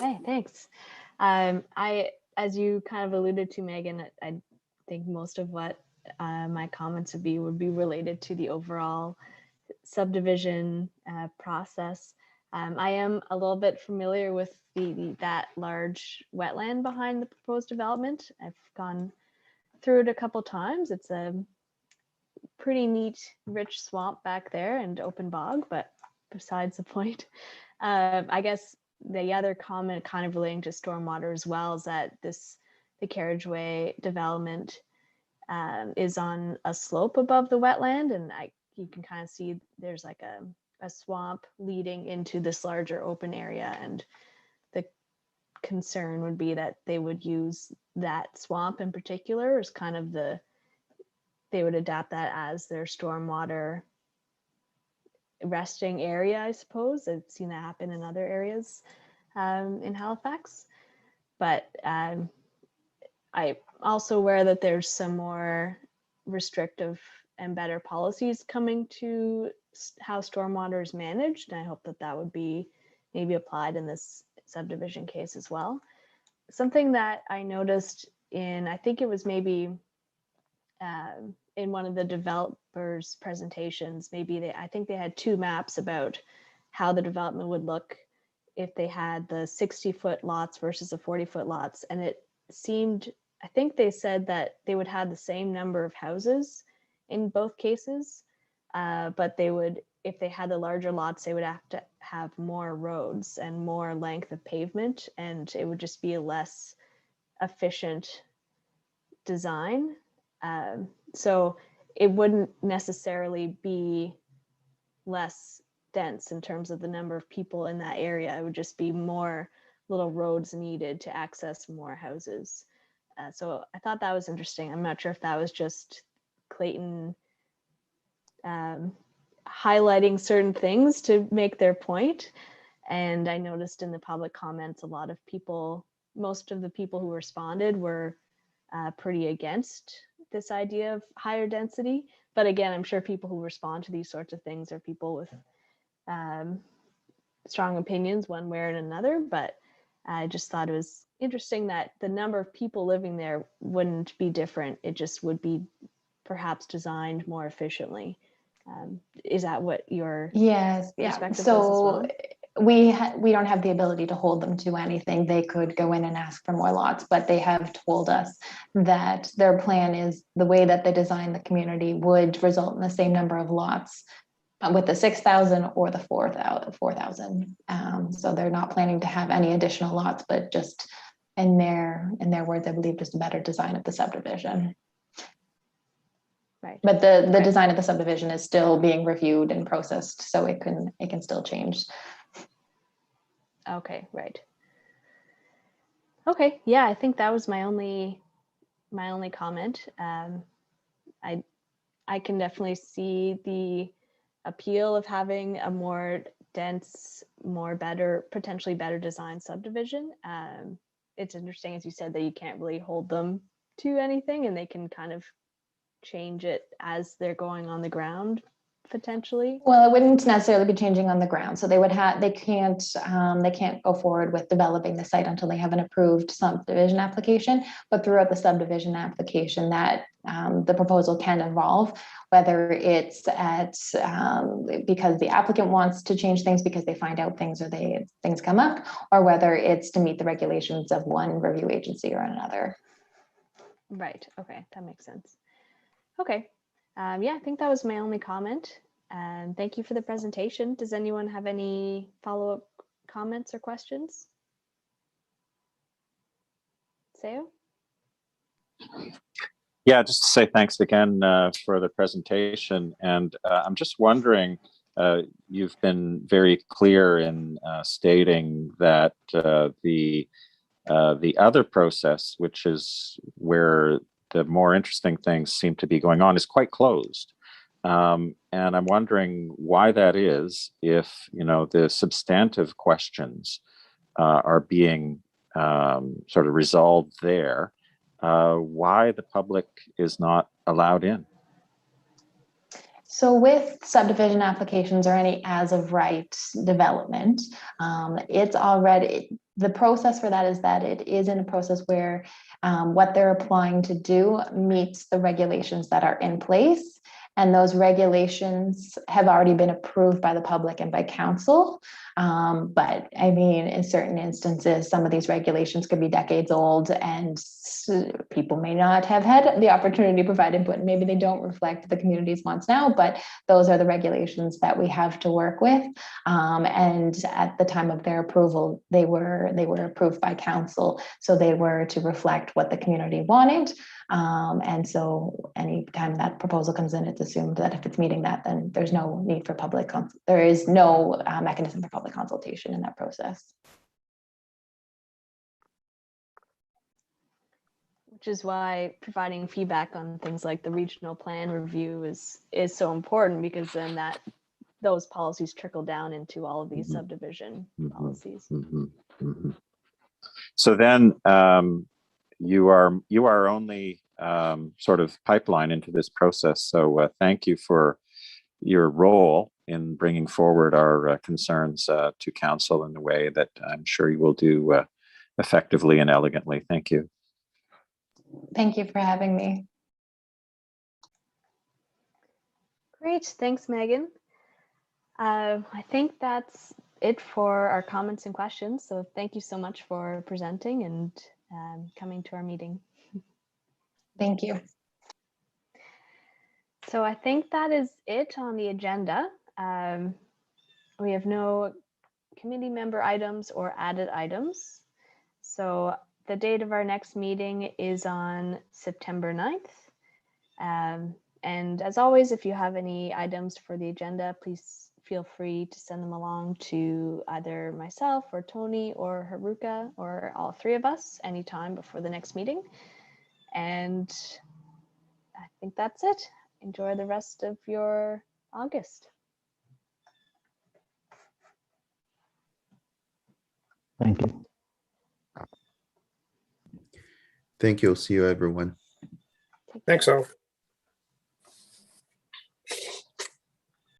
Okay, thanks. As you kind of alluded to, Megan, I think most of what my comments would be related to the overall subdivision process. I am a little bit familiar with that large wetland behind the proposed development. I've gone through it a couple times. It's a pretty neat, rich swamp back there and open bog, but besides the point. I guess the other comment kind of relating to stormwater as well is that the carriageway development is on a slope above the wetland, and you can kind of see there's like a swamp leading into this larger open area, and the concern would be that they would use that swamp in particular is kind of they would adapt that as their stormwater resting area, I suppose. I've seen that happen in other areas in Halifax. But I'm also aware that there's some more restrictive and better policies coming to how stormwater is managed. And I hope that that would be maybe applied in this subdivision case as well. Something that I noticed in, I think it was maybe in one of the developers' presentations, I think they had two maps about how the development would look if they had the 60-foot lots versus the 40-foot lots. And it seemed, I think they said that they would have the same number of houses in both cases, but they would, if they had the larger lots, they would have to have more roads and more length of pavement, and it would just be a less efficient design. So it wouldn't necessarily be less dense in terms of the number of people in that area. It would just be more little roads needed to access more houses. So I thought that was interesting. I'm not sure if that was just Clayton highlighting certain things to make their point. And I noticed in the public comments, a lot of people, most of the people who responded were pretty against this idea of higher density. But again, I'm sure people who respond to these sorts of things are people with strong opinions one way or another. But I just thought it was interesting that the number of people living there wouldn't be different. It just would be perhaps designed more efficiently. Is that what your Yes, yeah. perspective So was as well? we don't have the ability to hold them to anything. They could go in and ask for more lots, but they have told us that their plan is the way that they design the community would result in the same number of lots with the 6,000 or the 4,000. So they're not planning to have any additional lots, but just in their words, I believe just a better design of the subdivision. Right. But the design of the subdivision is still being reviewed and processed, so it can still change. Okay, right. Okay, yeah, I think that was my only comment. I can definitely see the appeal of having a more dense, potentially better designed subdivision. It's interesting, as you said, that you can't really hold them to anything, and they can kind of change it as they're going on the ground potentially. Well, it wouldn't necessarily be changing on the ground, so they can't go forward with developing the site until they have an approved subdivision application. But throughout the subdivision application, that the proposal can evolve, whether it's because the applicant wants to change things because they find out things or things come up, or whether it's to meet the regulations of one review agency or another. Right. Okay, that makes sense. Okay. Yeah, I think that was my only comment. And thank you for the presentation. Does anyone have any follow-up comments or questions? Seo? Yeah, just to say thanks again for the presentation. And I'm just wondering, you've been very clear in stating that the other process, which is where the more interesting things seem to be going on, is quite closed. And I'm wondering why that is, if, the substantive questions are being sort of resolved there, why the public is not allowed in. So with subdivision applications or any as of right development, it's already, the process for that is that it is in a process where what they're applying to do meets the regulations that are in place. And those regulations have already been approved by the public and by council. But I mean, in certain instances, some of these regulations could be decades old and people may not have had the opportunity to provide input. Maybe they don't reflect the community's wants now, but those are the regulations that we have to work with. And at the time of their approval, they were approved by council. So they were to reflect what the community wanted. And so anytime that proposal comes in, it's assumed that if it's meeting that, then there's no need for there is no mechanism for public consultation in that process. which is why providing feedback on things like the regional plan review is so important, because then those policies trickle down into all of these subdivision policies. So then you are only sort of pipeline into this process. So thank you for your role in bringing forward our concerns to council in a way that I'm sure you will do effectively and elegantly. Thank you. Thank you for having me. Great, thanks, Megan. I think that's it for our comments and questions. So thank you so much for presenting and coming to our meeting. Thank you. So I think that is it on the agenda. We have no committee member items or added items. So the date of our next meeting is on September 9th. And as always, if you have any items for the agenda, please feel free to send them along to either myself or Tony or Haruka or all three of us anytime before the next meeting. And I think that's it. Enjoy the rest of your August. Thank you. Thank you. See you, everyone. Thanks all.